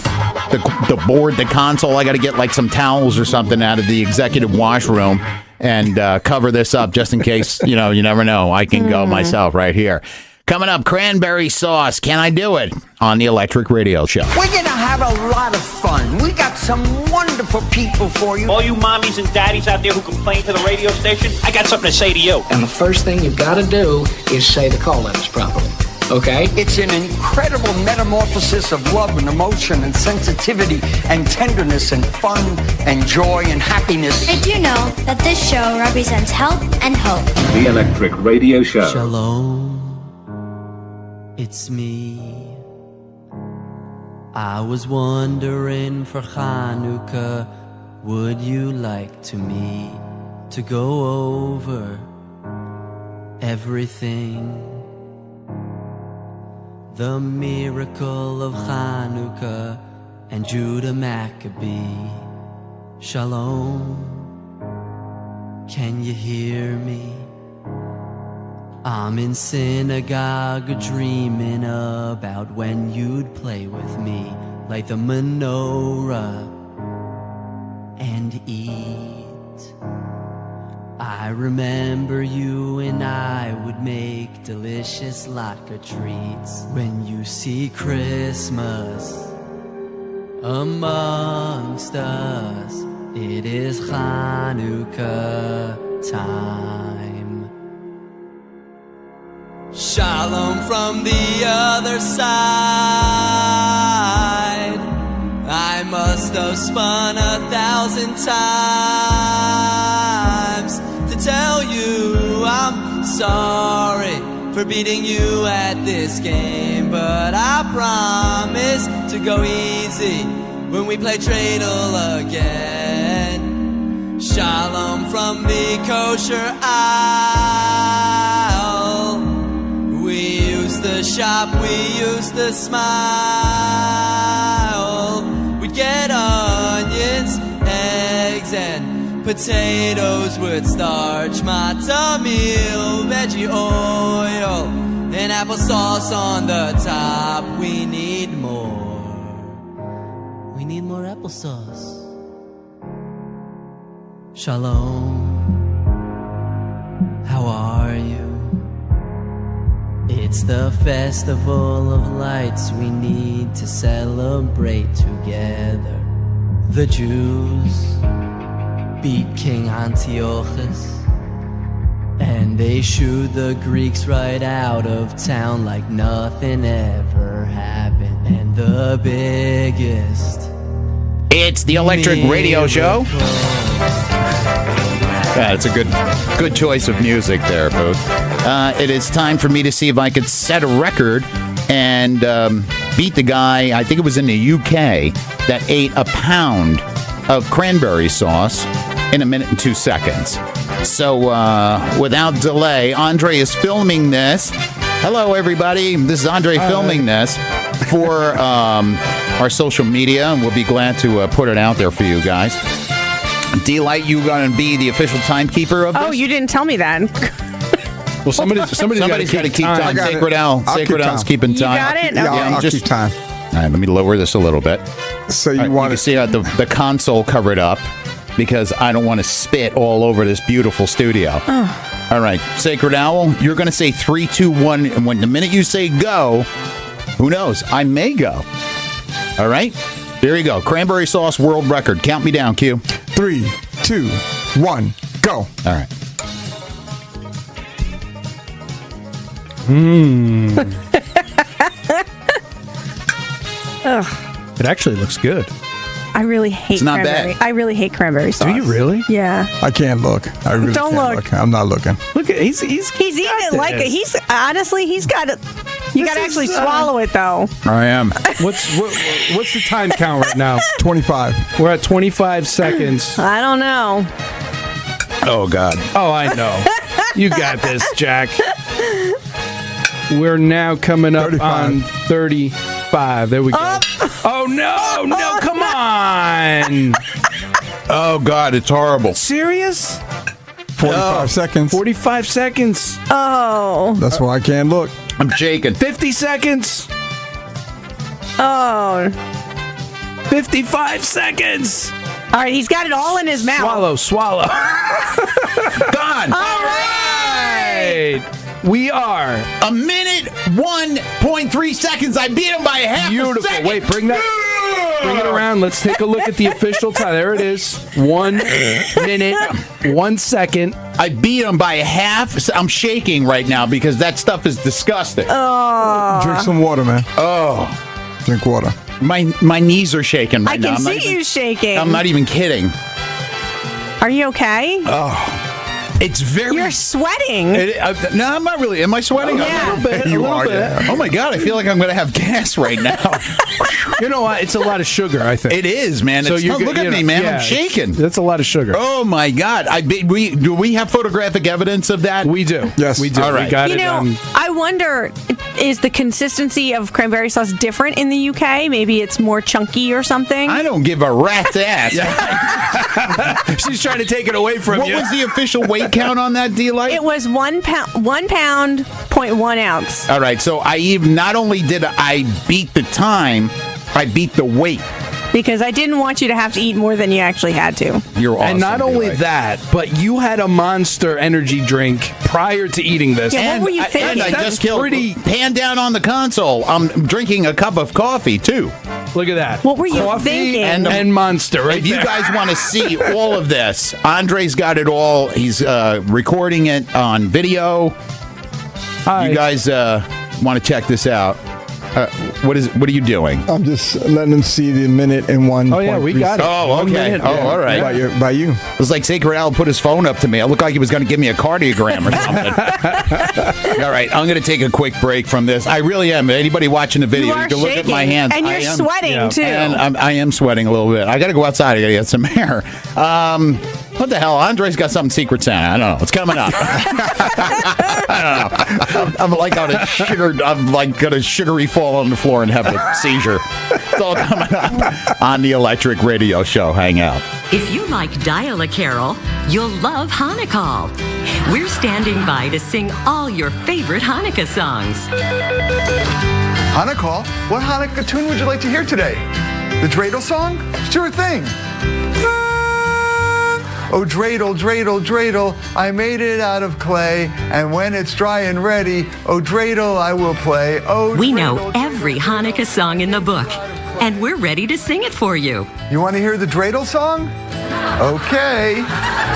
the board, the console. I got to get like some towels or something out of the executive washroom and cover this up just in case, you never know. I can go myself right here. Coming up, cranberry sauce. Can I do it? On the Electric Radio Show. We're going to have a lot of fun. We got some wonderful people for you. All you mommies and daddies out there who complain to the radio station, I got something to say to you. And the first thing you've got to do is say the call letters properly. Okay? It's an incredible metamorphosis of love and emotion and sensitivity and tenderness and fun and joy and happiness. Did you know that this show represents help and hope? The Electric Radio Show. Shalom. It's me. I was wondering for Hanukkah, would you like to go over everything? The miracle of Hanukkah and Judah Maccabee. Shalom. Can you hear me? I'm in synagogue dreaming about when you'd play with me, light the menorah and eat. I remember you and I would make delicious latke treats. When you see Christmas amongst us, it is Hanukkah time. Shalom from the other side. I must have spun 1,000 times to tell you I'm sorry for beating you at this game, but I promise to go easy when we play dreidel again. Shalom from the kosher aisle. We used to shop, we used to smile. We'd get onions, eggs, and potatoes with starch, matzah meal, veggie oil, and applesauce on the top. We need more. We need more applesauce. Shalom. How are you? It's the festival of lights we need to celebrate together. The Jews beat King Antiochus, and they shooed the Greeks right out of town like nothing ever happened. And the biggest... It's the Electric Radio Show. Yeah, it's a good choice of music there, Booth. It is time for me to see if I could set a record and beat the guy, I think it was in the UK, that ate a pound of cranberry sauce in 1 minute and 2 seconds. So, without delay, Andre is filming this. Hello, everybody. This is Andre filming this for our social media, and we'll be glad to put it out there for you guys. D-Light, you going to be the official timekeeper of this? Oh, you didn't tell me that. Well, somebody's got to keep time. Sacred Owl's keeping time. You got it? Yeah, Okay. I'll keep time. All right, let me lower this a little bit. So you want to see the console covered up because I don't want to spit all over this beautiful studio. Oh. All right, Sacred Owl, you're going to say 3, 2, 1, and when the minute you say go, who knows? I may go. All right, there you go. Cranberry sauce world record. Count me down, Q. 3, 2, 1, go. All right. Ugh. It actually looks good. I really hate It's not cranberry. bad. I really hate cranberry sauce. Do you really? Yeah. I can't look. I really Don't can't look. I'm not looking. Look at he's eating it like it. He's honestly, he's got it. You got to actually swallow it though. I am. What's the time count right now? 25. We're at 25 seconds. I don't know. Oh God. Oh, I know. You got this, Jack. We're now coming up 35. on 35. There we go. Oh no, come on. Oh God, it's horrible. Serious? 45 seconds. 45 seconds. Oh. That's why I can't look. I'm shaking. 50 seconds. Oh. 55 seconds. All right, he's got it all in his mouth. Swallow. Done. All right. We are a minute 1.3 seconds. I beat him by half beautiful. a second. Wait, bring it around. Let's take a look at the official time. There it is. 1 minute, 1 second. I beat him by half. I'm shaking right now because that stuff is disgusting. Oh. Drink some water, man. Oh. Drink water. My knees are shaking right now. I can see you shaking. I'm not even kidding. Are you okay? Oh. It's very... You're sweating. No, I'm not really. Am I sweating? Yeah. A little bit. You are, yeah. Oh, my God. I feel like I'm going to have gas right now. You know what? It's a lot of sugar, I think. It is, man. So Look at me, man. I'm shaking. That's a lot of sugar. Oh, my God. Do we have photographic evidence of that? We do. Yes. We do. All right. We got You it. know, I wonder, is the consistency of cranberry sauce different in the UK? Maybe it's more chunky or something? I don't give a rat's ass. She's trying to take it away from you. What was the official weight count on that, D-Light? It was 1 pound, 0.1 ounce. All right, so not only did I beat the time, I beat the weight. Because I didn't want you to have to eat more than you actually had to. You're awesome. And not only that, but you had a Monster energy drink prior to eating this. Yeah, what were you thinking? And I just killed hand down on the console. I'm drinking a cup of coffee, too. Look at that. What were you Coffee thinking? And Monster, right If you there. guys want to see all of this, Andre's got it all. He's recording it on video. Hi. You guys want to check this out. What are you doing? I'm just letting them see the minute and 1. Oh, yeah, we got it. Oh, 1 okay. minute. Oh, all right. By you. It was like Sacred Owl put his phone up to me. It looked like he was going to give me a cardiogram or something. All right, I'm going to take a quick break from this. I really am. Anybody watching the video, You are can look at my shaking, hands. and you're sweating, too. And I am sweating a little bit. I got to go outside. I got to get some air. What the hell? Andre's got something Secret Santa. I don't know. It's coming up. I don't know. I'm like on a sugar. I'm like gonna sugary fall on the floor and have a seizure. It's all coming up on the Electric Radio Show. Hang out. If you like Dial a Carol, you'll love Hanukkah. We're standing by to sing all your favorite Hanukkah songs. Hanukkah? What Hanukkah tune would you like to hear today? The dreidel song? Sure thing. Oh, dreidel, dreidel, dreidel, I made it out of clay, and when it's dry and ready, oh, dreidel, I will play. Oh, We dreidel, know every Hanukkah song in the book, and we're ready to sing it for you. You want to hear the dreidel song? Okay.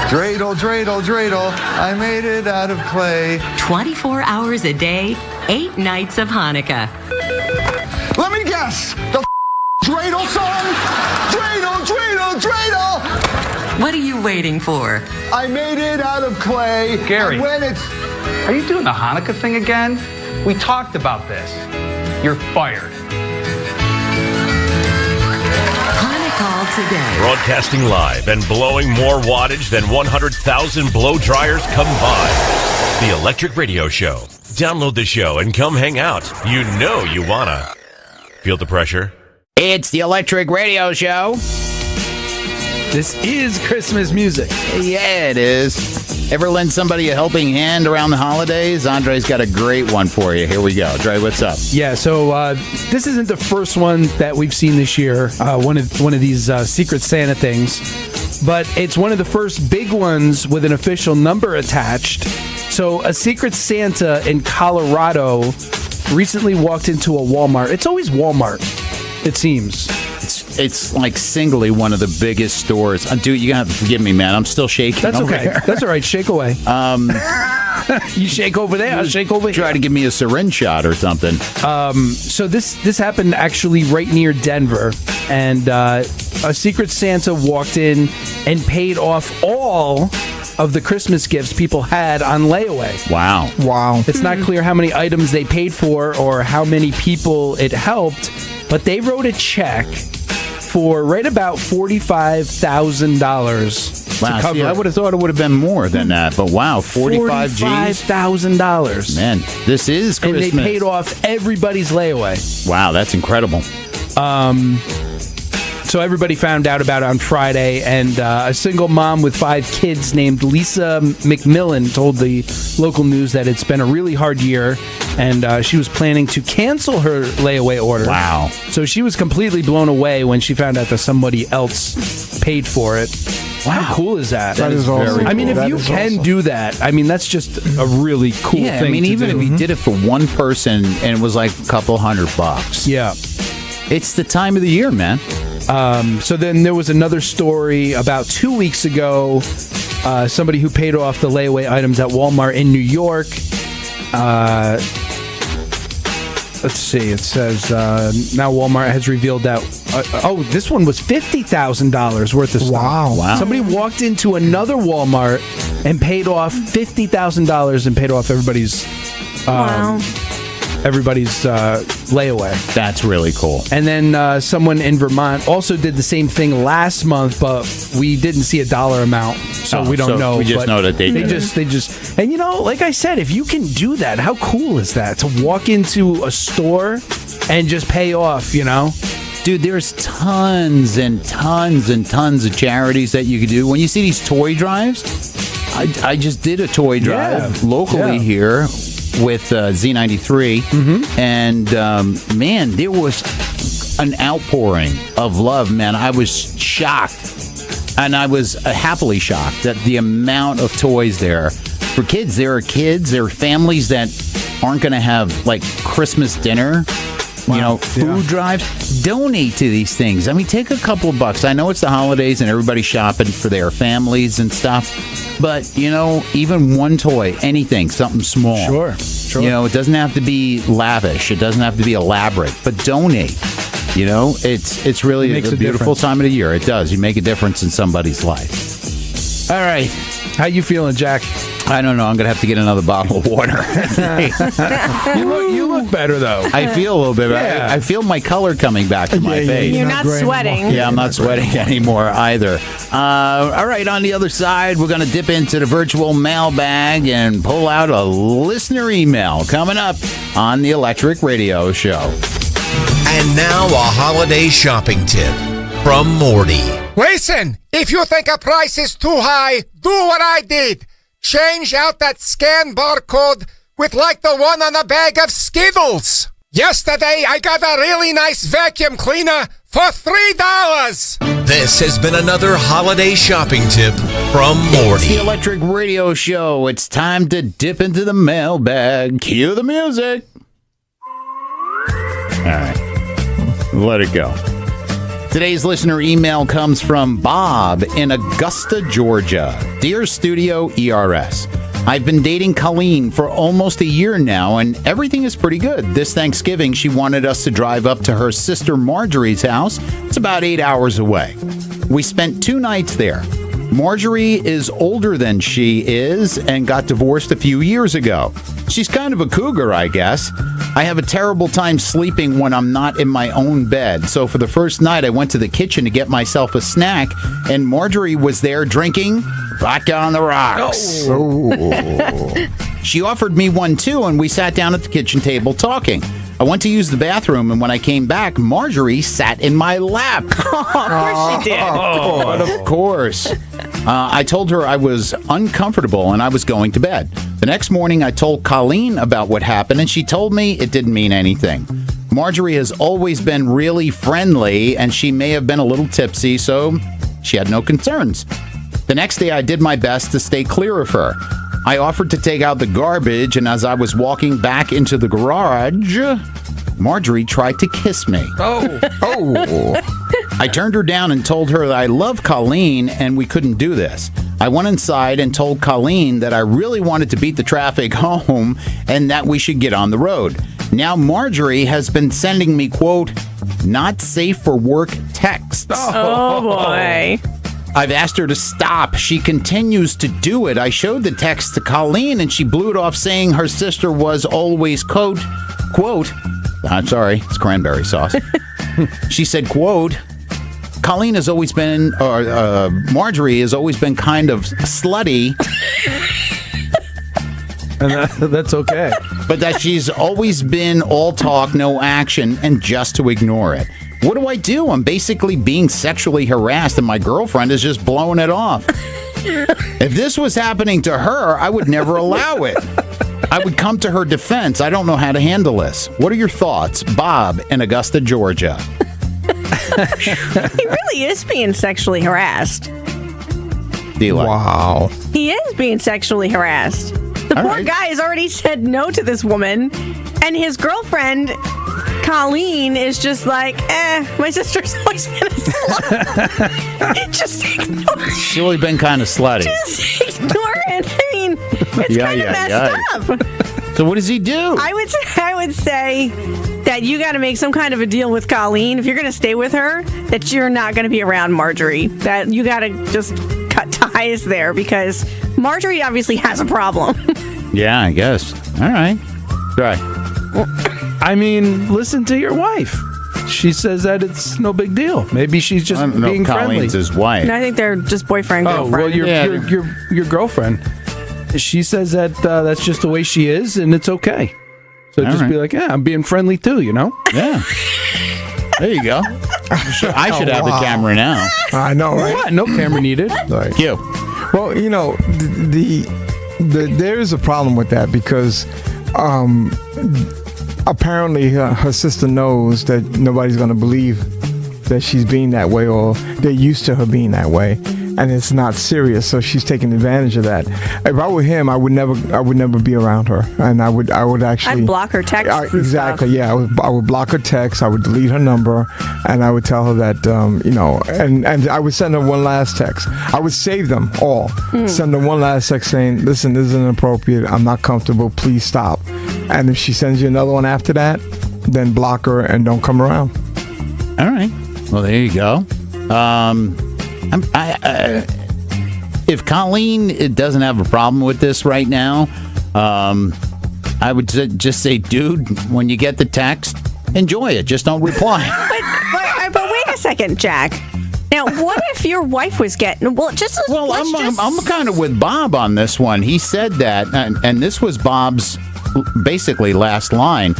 Dreidel, dreidel, dreidel, I made it out of clay. 24 hours a day, 8 nights of Hanukkah. Let me guess. The dreidel song? Dreidel, dreidel, dreidel. What are you waiting for? I made it out of clay. Gary, and when it's... are you doing the Hanukkah thing again? We talked about this. You're fired. Hanukkah today. Broadcasting live and blowing more wattage than 100,000 blow dryers combined. The Electric Radio Show. Download the show and come hang out. You know you wanna. Feel the pressure? It's the Electric Radio Show. This is Christmas music. Yeah, it is. Ever lend somebody a helping hand around the holidays? Andre's got a great one for you. Here we go. Dre, what's up? Yeah, so this isn't the first one that we've seen this year, one of these Secret Santa things, but it's one of the first big ones with an official number attached. So a Secret Santa in Colorado recently walked into a Walmart. It's always Walmart, it seems. It's like singly one of the biggest stores. Dude, you're going to have to forgive me, man. I'm still shaking. That's okay. Here. That's all right. Shake away. You shake over there, I'll shake over here. Try to give me a syringe shot or something. So this happened actually right near Denver. And a Secret Santa walked in and paid off all of the Christmas gifts people had on layaway. Wow. It's not clear how many items they paid for or how many people it helped, but they wrote a check for right about $45,000 Wow, to cover. see, I would have thought it would have been more than that, but wow, 45 G's? $45,000. Man, this is Christmas. And they paid off everybody's layaway. Wow, that's incredible. So everybody found out about it on Friday, and a single mom with 5 kids named Lisa McMillan told the local news that it's been a really hard year, and she was planning to cancel her layaway order. Wow. So she was completely blown away when she found out that somebody else paid for it. Wow. How cool is that? That is awesome. I mean, if That you is can awesome. do that, I mean, that's just a really cool Yeah, thing I mean, to even do. if you did it for one person and it was like a couple $100. Yeah. It's the time of the year, man. So then there was another story about 2 weeks ago. Somebody who paid off the layaway items at Walmart in New York. Let's see. It says now Walmart has revealed that. This one was $50,000 worth of stuff. Wow. Somebody walked into another Walmart and paid off $50,000 and paid off everybody's. Everybody's layaway. That's really cool. And then someone in Vermont also did the same thing last month, but we didn't see a dollar amount, so we don't know. We just know that they did. They just, and you know, like I said, if you can do that, how cool is that to walk into a store and just pay off? You know. Dude, there's tons and tons and tons of charities that you could do. When you see these toy drives, I just did a toy drive locally here with Z93, and man, there was an outpouring of love, man. I was shocked, and I was happily shocked that the amount of toys there for kids. There are families that aren't going to have like Christmas dinner. You know, food drives. Donate to these things. I mean, take a couple of bucks. I know it's the holidays and everybody's shopping for their families and stuff. But, you know, even one toy, anything, something small. Sure. You know, it doesn't have to be lavish. It doesn't have to be elaborate. But donate. You know, it's really a beautiful time of the year. It does. You make a difference in somebody's life. All right. How you feeling, Jack? I don't know. I'm going to have to get another bottle of water. You look better, though. I feel a little bit better. Yeah. I feel my color coming back to my face. You're not sweating. Yeah, I'm not sweating anymore either. All right, on the other side, we're going to dip into the virtual mailbag and pull out a listener email coming up on the Electric Radio Show. And now a holiday shopping tip from Morty. Listen, if you think a price is too high, do what I did. Change out that scan barcode with like the one on a bag of Skittles. Yesterday, I got a really nice vacuum cleaner for $3. This has been another holiday shopping tip from Morty. It's the Electric Radio Show. It's time to dip into the mailbag. Cue the music. All right. Let it go. Today's listener email comes from Bob in Augusta, Georgia. Dear Studio ERS, I've been dating Colleen for almost a year now, and everything is pretty good. This Thanksgiving, she wanted us to drive up to her sister Marjorie's house. It's about 8 hours away. We spent 2 nights there. Marjorie is older than she is and got divorced a few years ago. She's kind of a cougar, I guess. I have a terrible time sleeping when I'm not in my own bed. So for the first night, I went to the kitchen to get myself a snack, and Marjorie was there drinking vodka on the rocks. Oh. She offered me one too, and we sat down at the kitchen table talking. I went to use the bathroom, and when I came back, Marjorie sat in my lap. Of course she did. But of course. I told her I was uncomfortable and I was going to bed. The next morning, I told Colleen about what happened, and she told me it didn't mean anything. Marjorie has always been really friendly, and she may have been a little tipsy, so she had no concerns. The next day, I did my best to stay clear of her. I offered to take out the garbage, and as I was walking back into the garage, Marjorie tried to kiss me. Oh. I turned her down and told her that I love Colleen and we couldn't do this. I went inside and told Colleen that I really wanted to beat the traffic home and that we should get on the road. Now Marjorie has been sending me, quote, not safe for work texts. Oh boy. I've asked her to stop. She continues to do it. I showed the text to Colleen and she blew it off saying her sister was always, quote, I'm sorry, it's cranberry sauce. She said, quote, Colleen has always been, or Marjorie has always been kind of slutty. And that's okay. But that she's always been all talk, no action, and just to ignore it. What do I do? I'm basically being sexually harassed, and my girlfriend is just blowing it off. If this was happening to her, I would never allow it. I would come to her defense. I don't know how to handle this. What are your thoughts? Bob in Augusta, Georgia. He really is being sexually harassed. Wow. He is being sexually harassed. The poor guy has already said no to this woman, and his girlfriend, Colleen, is just like, my sister's always been a slut. Just ignore it. She's always been kind of slutty. Just ignore it. I mean, it's kind of messed up. So what does he do? I would say that you got to make some kind of a deal with Colleen. If you're going to stay with her, that you're not going to be around Marjorie. That you got to just cut ties there because Marjorie obviously has a problem. Yeah, I guess. All right. Right. I mean, listen to your wife. She says that it's no big deal. Maybe she's just being friendly. Colleen's his wife. No, I think they're just boyfriend, girlfriend. Oh, well, your girlfriend. She says that that's just the way she is, and it's okay. So just be like, yeah, I'm being friendly too, you know? Yeah. There you go. I should have the camera now. I know, right? What? No camera needed. Thank you. Well, you know, there is a problem with that because apparently her sister knows that nobody's going to believe that she's being that way or they're used to her being that way. And it's not serious, so she's taking advantage of that. If I were him, I would never be around her, and I would actually. I'd block her text. Exactly, yeah. I would block her text. I would delete her number, and I would tell her that and I would send her one last text. I would save them all. Send her one last text saying, "Listen, this is inappropriate. I'm not comfortable. Please stop." And if she sends you another one after that, then block her and don't come around. All right. Well, there you go. If Colleen doesn't have a problem with this right now, I would just say, dude, when you get the text, enjoy it. Just don't reply. But wait a second, Jack. Now, what if your wife was getting... I'm kind of with Bob on this one. He said that, and this was Bob's basically last line.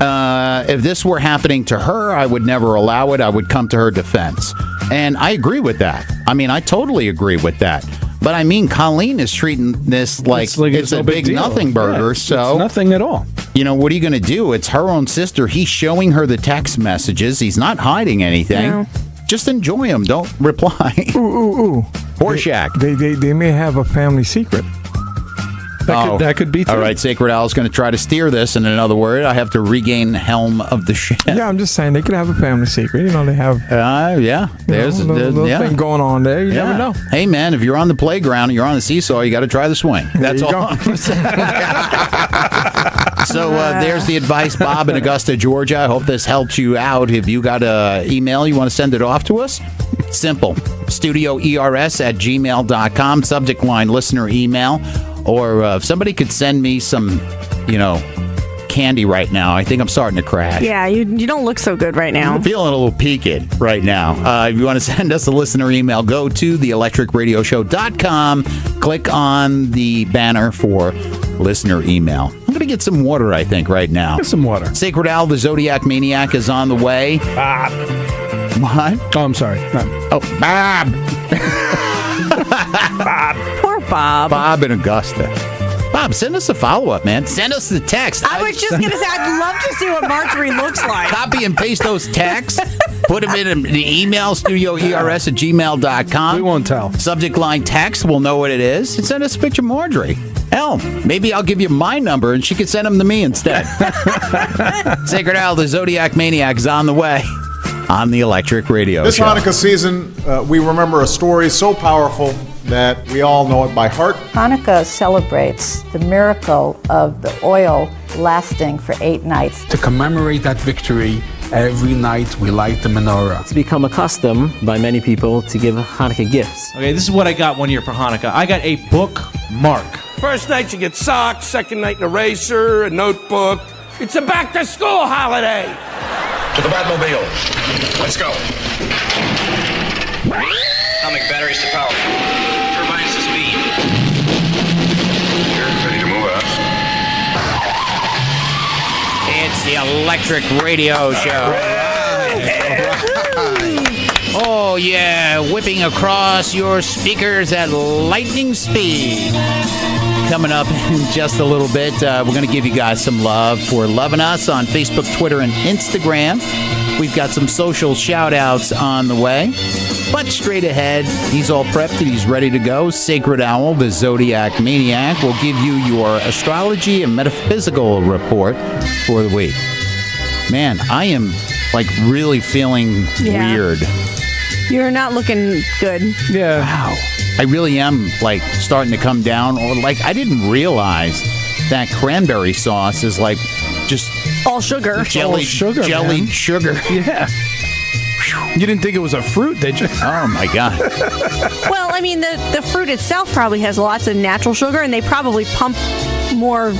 If this were happening to her, I would never allow it. I would come to her defense. And I agree with that. I mean, I totally agree with that. But I mean, Colleen is treating this like it's a big nothing burger. Yeah, so it's nothing at all. You know, what are you going to do? It's her own sister. He's showing her the text messages. He's not hiding anything. No. Just enjoy them. Don't reply. Ooh. Horseshack. They may have a family secret. That could be too. All right, Sacred Owl's going to try to steer this. In another word, I have to regain the helm of the ship. Yeah, I'm just saying they could have a family secret. You know, they have. Yeah. There's a little thing going on there. You never know. Hey, man, if you're on the playground and you're on the seesaw, you got to try the swing. That's all. So there's the advice, Bob in Augusta, Georgia. I hope this helps you out. If you got an email, you want to send it off to us? Simple. studioers@gmail.com. Subject line listener email. Or if somebody could send me some, candy right now. I think I'm starting to crash. Yeah, you don't look so good right now. I'm feeling a little peaked right now. If you want to send us a listener email, go to theelectricradioshow.com. Click on the banner for listener email. I'm going to get some water, I think, right now. Get some water. Sacred Owl, the Zodiac Maniac, is on the way. Bob. What? Oh, I'm sorry. Oh, Bob. Bob. Poor Bob. Bob in Augusta. Bob, send us a follow-up, man. Send us the text. I was just going to say, I'd love to see what Marjorie looks like. Copy and paste those texts. Put them in the email, studioers@gmail.com. We won't tell. Subject line text, we'll know what it is. And send us a picture of Marjorie. Hell, maybe I'll give you my number and she can send them to me instead. Sacred Owl, the Zodiac Maniac, is on the way on the Electric Radio This Show. Hanukkah season, we remember a story so powerful that we all know it by heart. Hanukkah celebrates the miracle of the oil lasting for 8 nights. To commemorate that victory, every night we light the menorah. It's become a custom by many people to give Hanukkah gifts. Okay, this is what I got one year for Hanukkah. I got a bookmark. First night you get socks, second night an eraser, a notebook. It's a back-to-school holiday. To the Batmobile. Let's go. Atomic batteries to power. Turbines to speed. You're ready to move out. It's the Electric Radio Show. Oh, yeah. Whipping across your speakers at lightning speed. Coming up in just a little bit, we're going to give you guys some love for loving us on Facebook, Twitter, and Instagram. We've got some social shout-outs on the way. But straight ahead, he's all prepped and he's ready to go. Sacred Owl, the Zodiac Maniac, will give you your astrology and metaphysical report for the week. Man, I am, really feeling weird. You're not looking good. Yeah. Wow. I really am, starting to come down. Or, I didn't realize that cranberry sauce is, just... all sugar. Jellied sugar. Yeah. You didn't think it was a fruit, did you? Oh, my God. Well, I mean, the fruit itself probably has lots of natural sugar, and they probably pump more,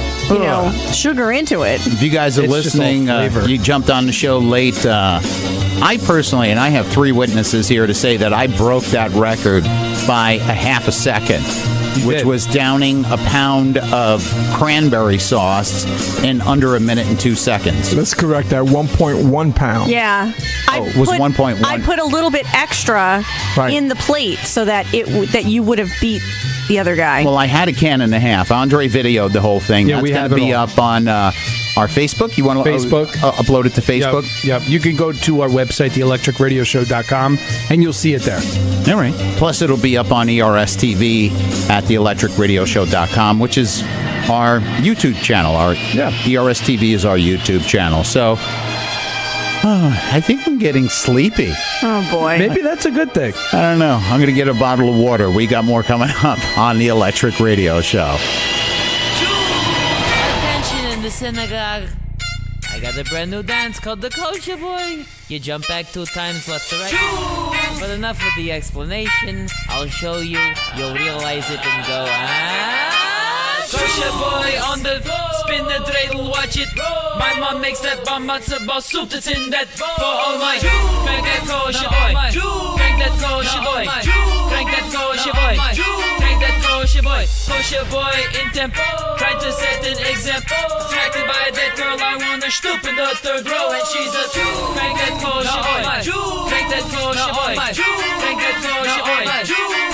sugar into it. If you guys are listening, you jumped on the show late. I personally, and I have 3 witnesses here to say that I broke that record by a half a second, which was downing a pound of cranberry sauce in under a minute and 2 seconds. Let's correct that. 1.1 pound. Yeah. It was 1.1. I put a little bit extra in the plate so that that you would have beat the other guy. Well, I had a can and a half. Andre videoed the whole thing. Yeah, That's going to be up on our Facebook. You want to upload it to Facebook? Yep. You can go to our website, theelectricradioshow.com, and you'll see it there. All right. Plus, it'll be up on ERS-TV at theelectricradioshow.com, which is our YouTube channel. ERS-TV is our YouTube channel. So, I think I'm getting sleepy. Oh, boy. Maybe that's a good thing. I don't know. I'm going to get a bottle of water. We got more coming up on the Electric Radio Show. Attention in the synagogue. I got a brand new dance called the Kosher Boy. You jump back 2 times left to right. But enough with the explanation. I'll show you. You'll realize it and go, Kosher Boy on the spin the dreidel, watch it. My mom makes that bomb matzo ball soup that's in that for all my. Crank that Kosher Boy. Crank that Kosher Boy. Crank that Kosher Boy. Crank that Kosher Boy. Kosher Boy in tempo. Tried to set an example. Distracted by that girl, I want her stoop in the 3rd row, and she's a crank that Kosher Boy. Crank that Kosher Boy. Crank that Kosher Boy.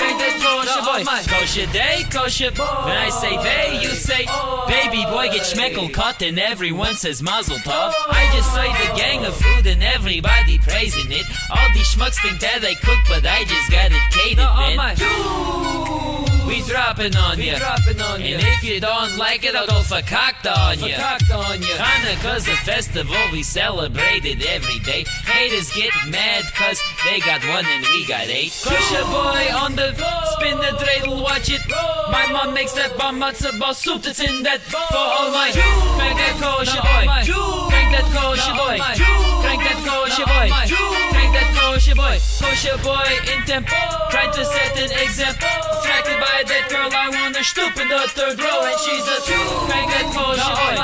Crank that Kosher Boy. Kosher day, kosher. When I say they, you say baby boy get schmeckel cut and everyone says mazel tov. I just say the gang of food and everybody praising it. All these schmucks think that I cook, but I just got it catered, man. We dropping on ya. And if you don't like it, I'll go fakakta on ya. Hanukkah's a festival, we celebrate it every day. Haters get mad cause they got 1 and we got 8. Kosher Boy on the spin the dreidel, watch it. My mom makes that bomb matzo ball soup that's in that for all my. Crank that Kosher Boy. Crank that Kosher Boy. Crank that Kosher Boy. Crank that Kosher kosher boy in tempo. Trying to set an example. Distracted by that girl, I wanna stoop in the third row, and she's a Jew. Crank that kosher boy,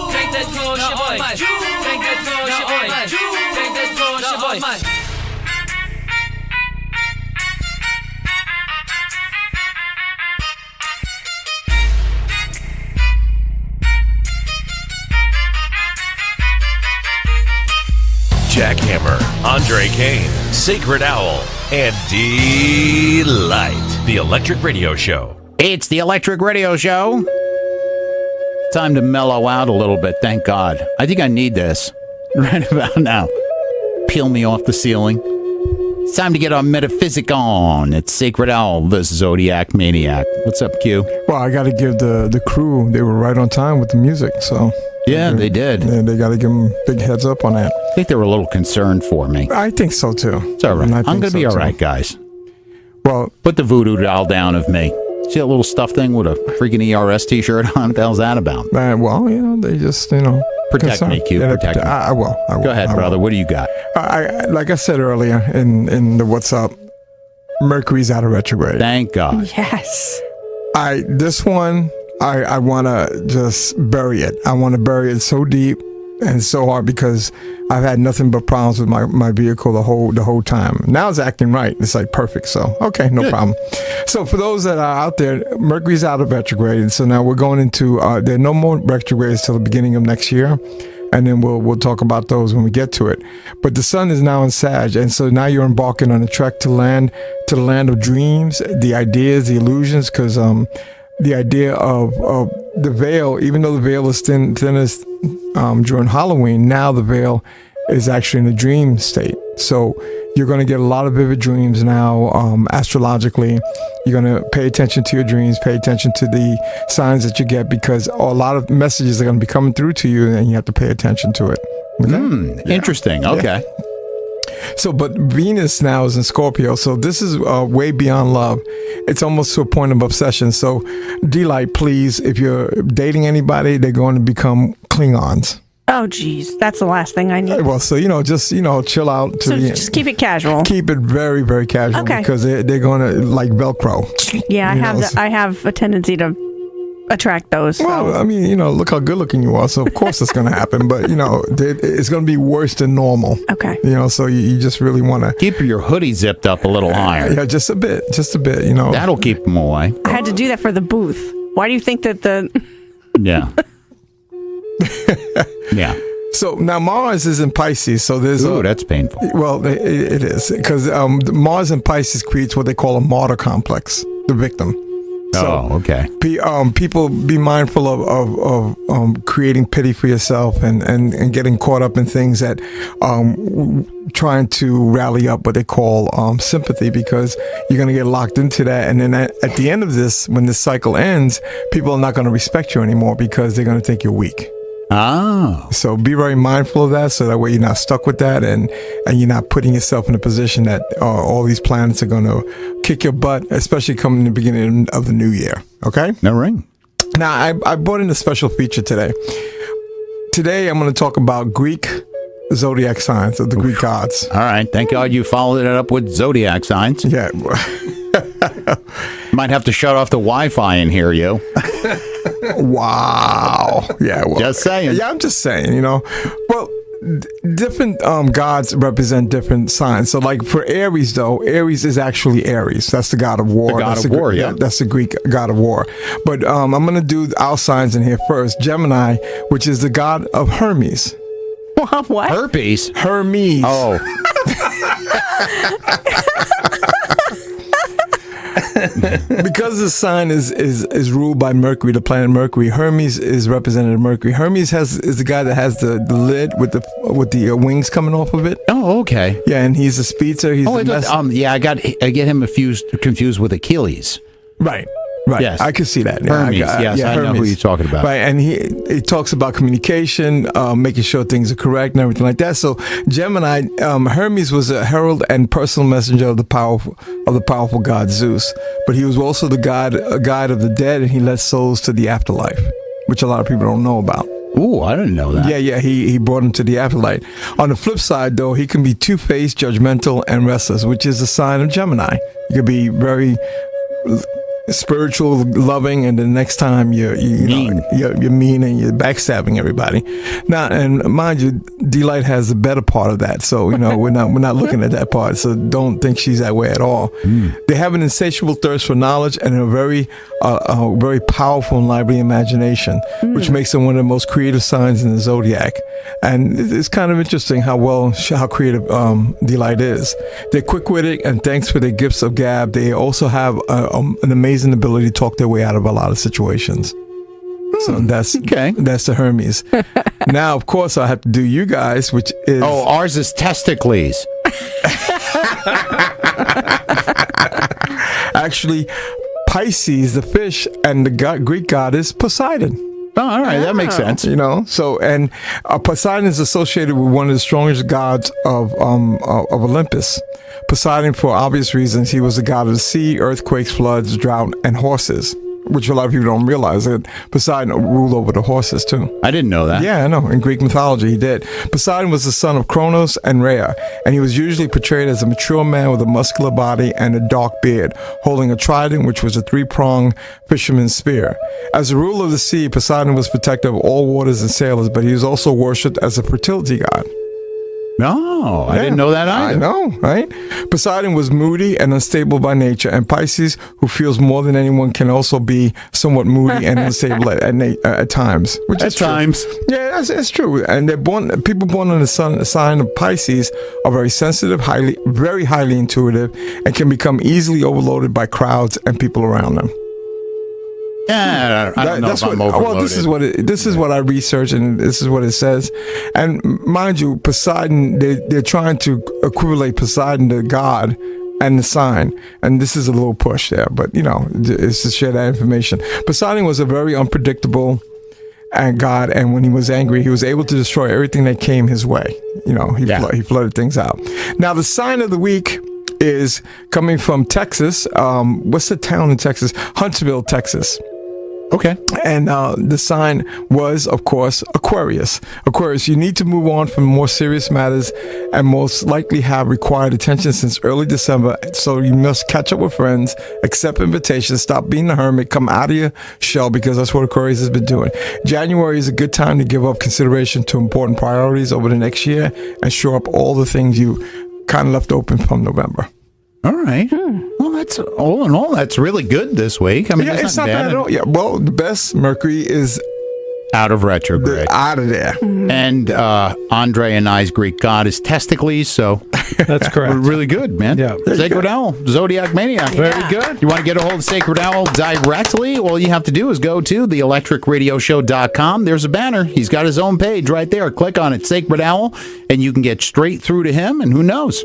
crank that kosher boy, crank that kosher boy, crank that kosher boy. Jackhammer, Andre Kane, Sacred Owl, and Delight, the Electric Radio Show. It's the Electric Radio Show. Time to mellow out a little bit, thank God. I think I need this right about now. Peel me off the ceiling. It's time to get our metaphysic on. It's Sacred Owl, the Zodiac Maniac. What's up, Q? Well, I got to give the crew, they were right on time with the music, so... Yeah, they did. And they got to give them big heads up on that. I think they were a little concerned for me. I think so, too. It's all right. I'm going to be all right, guys. Well, put the voodoo doll down of me. See that little stuff thing with a freaking ERS t-shirt on? What the hell's that about? Well, they just, Protect me, Q. Protect me. I will. Go ahead, brother. What do you got? Like I said earlier in the What's Up, Mercury's out of retrograde. Thank God. Yes. This one... I want to just bury it. I want to bury it so deep and so hard because I've had nothing but problems with my vehicle the whole time. Now it's acting right. It's like perfect. So, okay, no problem. So for those that are out there, Mercury's out of retrograde. And so now we're going into, there are no more retrogrades till the beginning of next year. And then we'll talk about those when we get to it. But the sun is now in Sag, and so now you're embarking on a trek to the land of dreams, the ideas, the illusions, because the idea of the veil, even though the veil is thinnest during Halloween, now the veil is actually in a dream state. So you're going to get a lot of vivid dreams now, astrologically. You're going to pay attention to your dreams, pay attention to the signs that you get, because a lot of messages are going to be coming through to you, and you have to pay attention to it. Okay? Interesting. Okay. Yeah. So, but Venus now is in Scorpio, so this is way beyond love. It's almost to a point of obsession. So, Delight, please, if you're dating anybody, they're going to become Klingons. Oh, geez. That's the last thing I need. Well, so, just, chill out. Just keep it casual. Keep it very, very casual. Okay. Because they're going to, like Velcro. Yeah, I have a tendency to attract those. Well, I mean, look how good looking you are. So of course it's going to happen, but it's going to be worse than normal. Okay. So you just really want to keep your hoodie zipped up a little higher. Yeah, just a bit. That'll keep them away. I had to do that for the booth. Why do you think that Yeah. Yeah. So now Mars is in Pisces, so there's that's painful. Well, it is, because Mars in Pisces creates what they call a martyr complex, the victim. So, okay. People be mindful of creating pity for yourself and getting caught up in things that trying to rally up what they call sympathy, because you're going to get locked into that. And then at the end of this, when this cycle ends, people are not going to respect you anymore because they're going to think you're weak. Oh. So be very mindful of that, so that way you're not stuck with that, and you're not putting yourself in a position that all these planets are going to kick your butt, especially coming in the beginning of the new year. Okay? No ring. Now, I brought in a special feature today. Today, I'm going to talk about Greek zodiac signs of the Greek gods. All right. Thank God you followed it up with zodiac signs. Yeah. Might have to shut off the Wi-Fi in here, you. Wow. Yeah. Well, just saying. Yeah, I'm just saying, Well, different gods represent different signs. So, like for Aries, though, Aries is actually Ares. That's the god of war. The god of war, yeah. That's the Greek god of war. But I'm going to do our signs in here first. Gemini, which is the god of Hermes. What? Herpes? Hermes. Oh. Because the sign is ruled by Mercury, the planet Mercury. Hermes is representative Mercury. Hermes is the guy that has the lid with the wings coming off of it. Oh, okay. Yeah, and he's a speedster. I get him confused with Achilles. Right. Yes, I can see that. Hermes, I know who you're talking about. Right, and he talks about communication, making sure things are correct and everything like that. So Gemini, Hermes was a herald and personal messenger of the powerful god Zeus, but he was also a guide of the dead, and he led souls to the afterlife, which a lot of people don't know about. Ooh, I didn't know that. Yeah, he brought him to the afterlife. On the flip side, though, he can be two-faced, judgmental, and restless, which is a sign of Gemini. You could be very spiritual, loving, and the next time you're mean and you're backstabbing everybody. Now, and mind you, Delight has the better part of that, so we're not looking at that part. So don't think she's that way at all. They have an insatiable thirst for knowledge and a very powerful and lively imagination, which makes them one of the most creative signs in the zodiac. And it's kind of interesting how creative Delight is. They're quick-witted, and thanks for their gifts of gab, they also have an amazing ability to talk their way out of a lot of situations. So that's the Hermes. Now, of course, I have to do you guys, which is... Oh, ours is testicles. Actually, Pisces, the fish, and the Greek god is Poseidon. Oh, all right, that makes sense. And Poseidon is associated with one of the strongest gods of Olympus. Poseidon, for obvious reasons, he was the god of the sea, earthquakes, floods, drought, and horses, which a lot of people don't realize that Poseidon ruled over the horses too. I didn't know that. Yeah, I know. In Greek mythology, he did. Poseidon was the son of Kronos and Rhea, and he was usually portrayed as a mature man with a muscular body and a dark beard, holding a trident, which was a three-pronged fisherman's spear. As the ruler of the sea, Poseidon was protector of all waters and sailors, but he was also worshipped as a fertility god. No, I didn't know that either. I know, right? Poseidon was moody and unstable by nature, and Pisces, who feels more than anyone, can also be somewhat moody and unstable at times. At times. Yeah, it's true. And people born on the sign of Pisces are very sensitive, very highly intuitive, and can become easily overloaded by crowds and people around them. Yeah, I don't know if I'm overloaded. Well, this is what I researched, and this is what it says. And mind you, Poseidon, they're trying to equivalent Poseidon, the god, and the sign. And this is a little push there, but it's to share that information. Poseidon was a very unpredictable god, and when he was angry, he was able to destroy everything that came his way. He flooded things out. Now, the sign of the week is coming from Texas. What's the town in Texas? Huntsville, Texas. Okay. And the sign was, of course, Aquarius. Aquarius, you need to move on from more serious matters and most likely have required attention since early December. So you must catch up with friends, accept invitations, stop being a hermit, come out of your shell, because that's what Aquarius has been doing. January is a good time to give up consideration to important priorities over the next year and shore up all the things you kind of left open from November. All right. Well, that's all in all, that's really good this week. I mean, it's not bad at all. Yeah. Well, the best, Mercury is out of retrograde. Out of there. And Andre and I's Greek god is testicles, so that's correct. Really good, man. Yeah. Sacred Owl, Zodiac Maniac. Very good. You want to get a hold of Sacred Owl directly? All you have to do is go to theelectricradioshow.com. There's a banner. He's got his own page right there. Click on it, Sacred Owl, and you can get straight through to him, and who knows?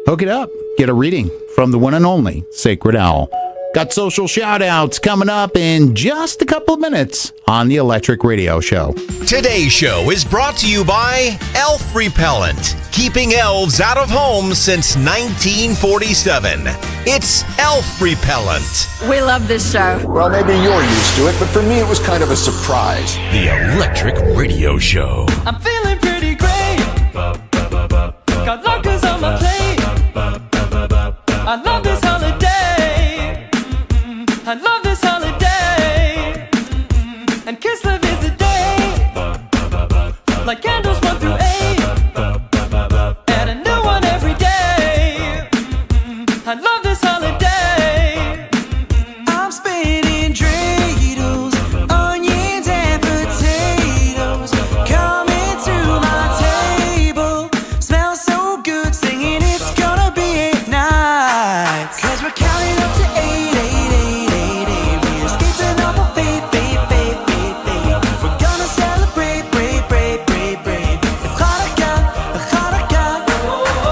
Hook it up. Get a reading from the one and only Sacred Owl. Got social shout-outs coming up in just a couple of minutes on the Electric Radio Show. Today's show is brought to you by Elf Repellent, keeping elves out of homes since 1947. It's Elf Repellent. We love this show. Well, maybe you're used to it, but for me it was kind of a surprise. The Electric Radio Show. I'm feeling pretty great. Got lockers on my plate. I love this holiday. I love this holiday. And Kislev is the day. Like candles 1 through 8. And a new one every day. I love this holiday. I'm spinning dreidels, onions and potatoes. Coming to my table. Smells so good, singing it's gonna be a night. 'Cause we're counting up to 8, 8, 8, 8, 8. We're escaping off of faith, faith, faith, faith, faith. We're gonna celebrate, break, break, break, break. It's Hanukkah,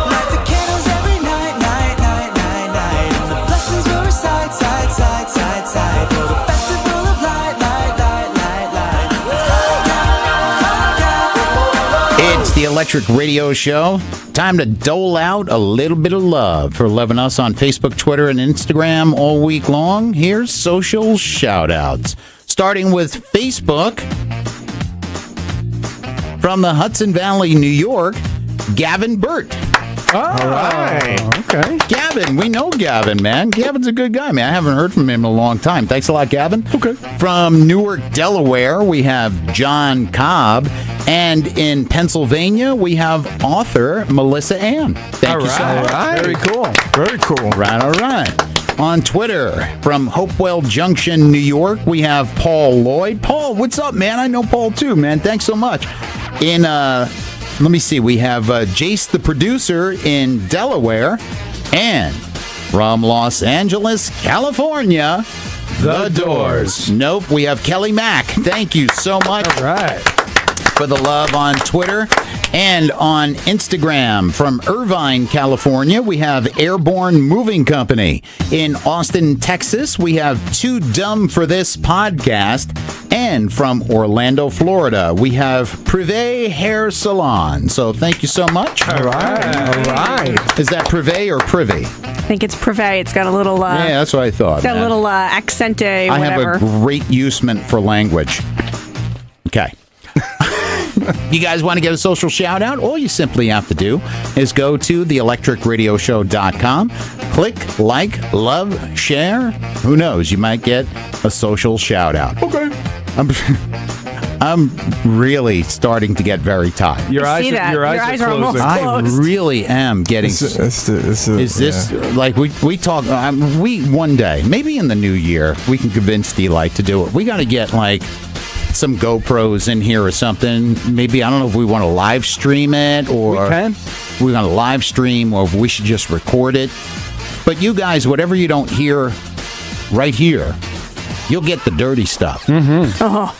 light the candles every night, night, night, night, night. And the blessings will recite, side, side, side, side. For the festival of light, light, light, light, light. It's Hanukkah. It's the Electric Radio Show. Time to dole out a little bit of love for loving us on Facebook, Twitter, and Instagram all week long. Here's social shout-outs. Starting with Facebook. From the Hudson Valley, New York, Gavin Burt. All right. Okay. Gavin, we know Gavin, man. Gavin's a good guy, man. I haven't heard from him in a long time. Thanks a lot, Gavin. Okay. From Newark, Delaware, we have John Cobb. And in Pennsylvania, we have author Melissa Ann. Thank you so much. All right. Very cool. Very cool. Right, all right. On Twitter, from Hopewell Junction, New York, we have Paul Lloyd. Paul, what's up, man? I know Paul, too, man. Thanks so much. In, let me see, we have Jace, the producer, in Delaware. And from Los Angeles, California, The Doors. Nope, we have Kelly Mack. Thank you so much. All right. For the love on Twitter and on Instagram. From Irvine, California, we have Airborne Moving Company. In Austin, Texas, we have Too Dumb for This Podcast. And from Orlando, Florida, we have Privé Hair Salon. So thank you so much. All right. All right. Is that Privé or Privy? I think it's Privé. It's got a little... yeah, that's what I thought. It's got a little accente, whatever. I have a great usement for language. Okay. You guys want to get a social shout out? All you simply have to do is go to theelectricradioshow.com, click like, love, share. Who knows? You might get a social shout out. Okay. I'm really starting to get very tired. Your eyes are almost I closed. really am getting. Is this like we talk? We one day, maybe in the new year, we can convince D-Light to do it. We got to get like some GoPros in here or something. Maybe, I don't know if we want to live stream it or we're going to live stream or if we should just record it. But you guys, whatever you don't hear right here, you'll get the dirty stuff. Mm-hmm. Oh.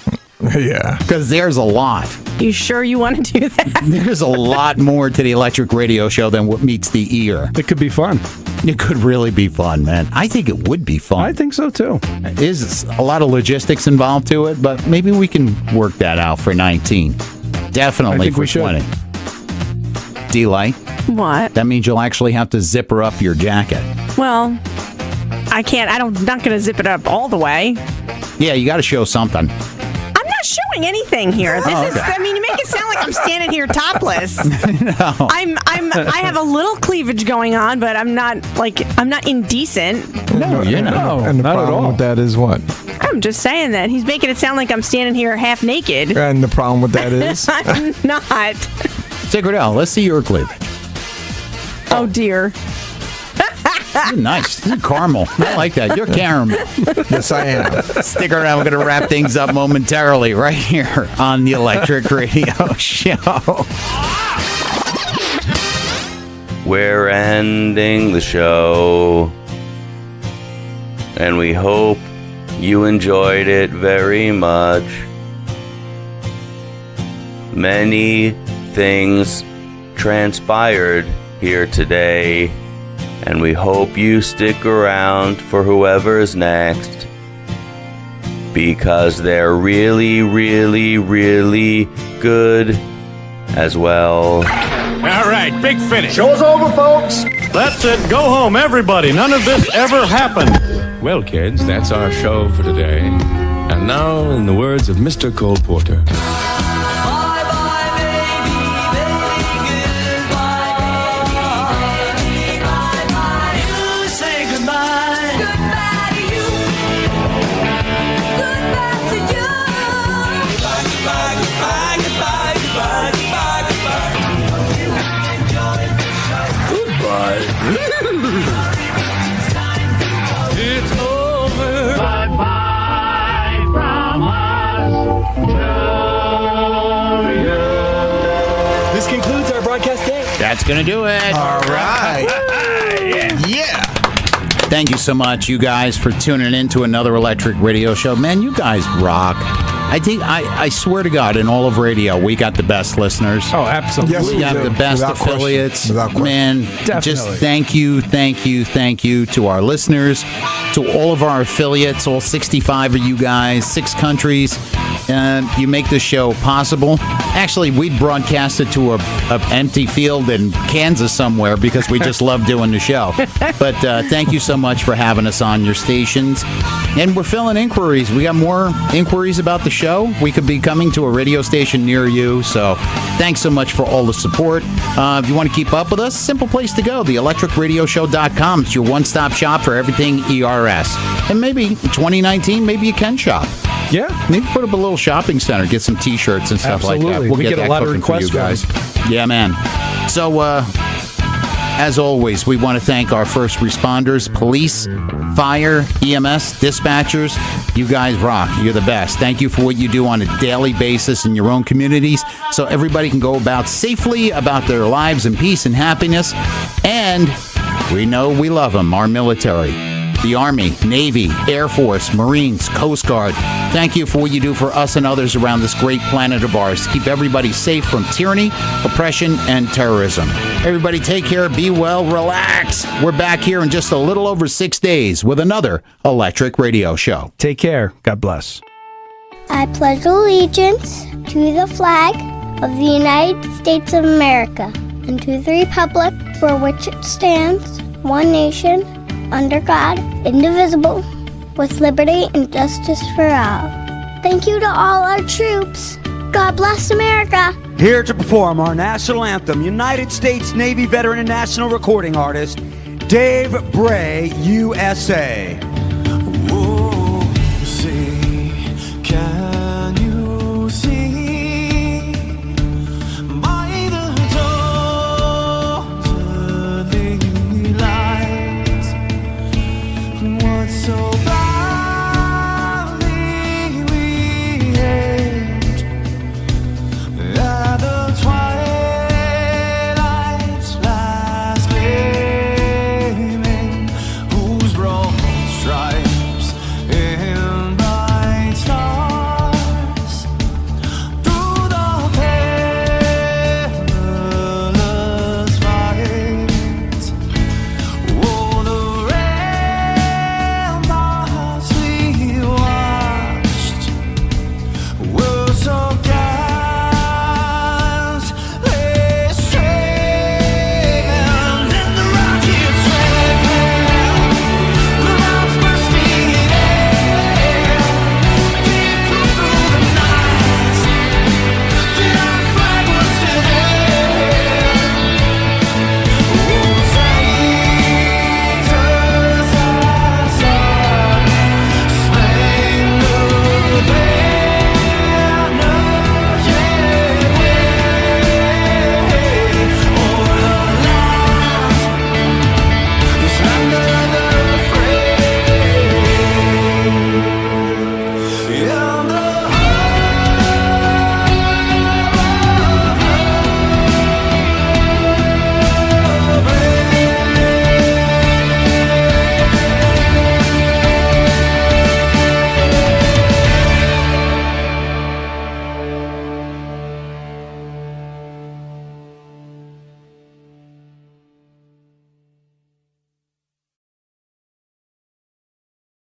Yeah. Because there's a lot. You sure you want to do that? There's a lot more to the Electric Radio Show than what meets the ear. It could be fun. It could really be fun, man. I think it would be fun. I think so, too. There's a lot of logistics involved to it, but maybe we can work that out for 19. Definitely for 20. D-Light. What? That means you'll actually have to zipper up your jacket. Well, I can't. I'm not going to zip it up all the way. Yeah, you got to show something. I'm not showing anything here. This is. I mean, you make it sound like I'm standing here topless. No. I have a little cleavage going on, but I'm not indecent. No, you're not. And the not problem at all. with that is what? I'm just saying that he's making it sound like I'm standing here half naked. And the problem with that is? I'm not. Stick it out. Let's see your cleavage. Oh dear. You're nice. You're caramel. I like that. You're caramel. Yes, I am. Stick around. We're going to wrap things up momentarily right here on the Electric Radio Show. We're ending the show, and we hope you enjoyed it very much. Many things transpired here today, and we hope you stick around for whoever's next, because they're really, really, really good as well. All right, big finish. Show's over, folks. That's it. Go home, everybody. None of this ever happened. Well, kids, that's our show for today. And now, in the words of Mr. Cole Porter. It's over. Bye-bye from us to you. This concludes our broadcast day. That's going to do it. All right. Yeah. Thank you so much, you guys, for tuning in to another Electric Radio Show. Man, you guys rock. I swear to God, in all of radio, we got the best listeners. Oh, absolutely. Yes, we have the best Without affiliates. question. Man, Definitely. just thank you to our listeners, to all of our affiliates, all 65 of you guys, 6 countries. You make this show possible. Actually, we broadcasted to a empty field in Kansas somewhere because we just love doing the show. But thank you so much for having us on your stations. And we're filling inquiries. We got more inquiries about the show, we could be coming to a radio station near you. So thanks so much for all the support. If you want to keep up with us, simple place to go, theelectricradioshow.com. It's your one-stop shop for everything ERS. And maybe 2019, maybe you can shop. Yeah. Maybe put up a little shopping center, get some T-shirts and stuff like that. We'll get a lot of requests for you guys. Yeah, man. So, as always, we want to thank our first responders, police, fire, EMS, dispatchers. You guys rock. You're the best. Thank you for what you do on a daily basis in your own communities so everybody can go about safely about their lives in peace and happiness. And we know we love them, our military. The Army, Navy, Air Force, Marines, Coast Guard. Thank you for what you do for us and others around this great planet of ours to keep everybody safe from tyranny, oppression, and terrorism. Everybody take care, be well, relax. We're back here in just a little over 6 days with another Electric Radio Show. Take care. God bless. I pledge allegiance to the flag of the United States of America and to the republic for which it stands, one nation, under God, indivisible, with liberty and justice for all. Thank you to all our troops. God bless America. Here to perform our national anthem, United States Navy veteran and national recording artist, Dave Bray, USA. Can you see by the dawn's light what so badly we hate at the twilight's last gleaming, whose broad stripes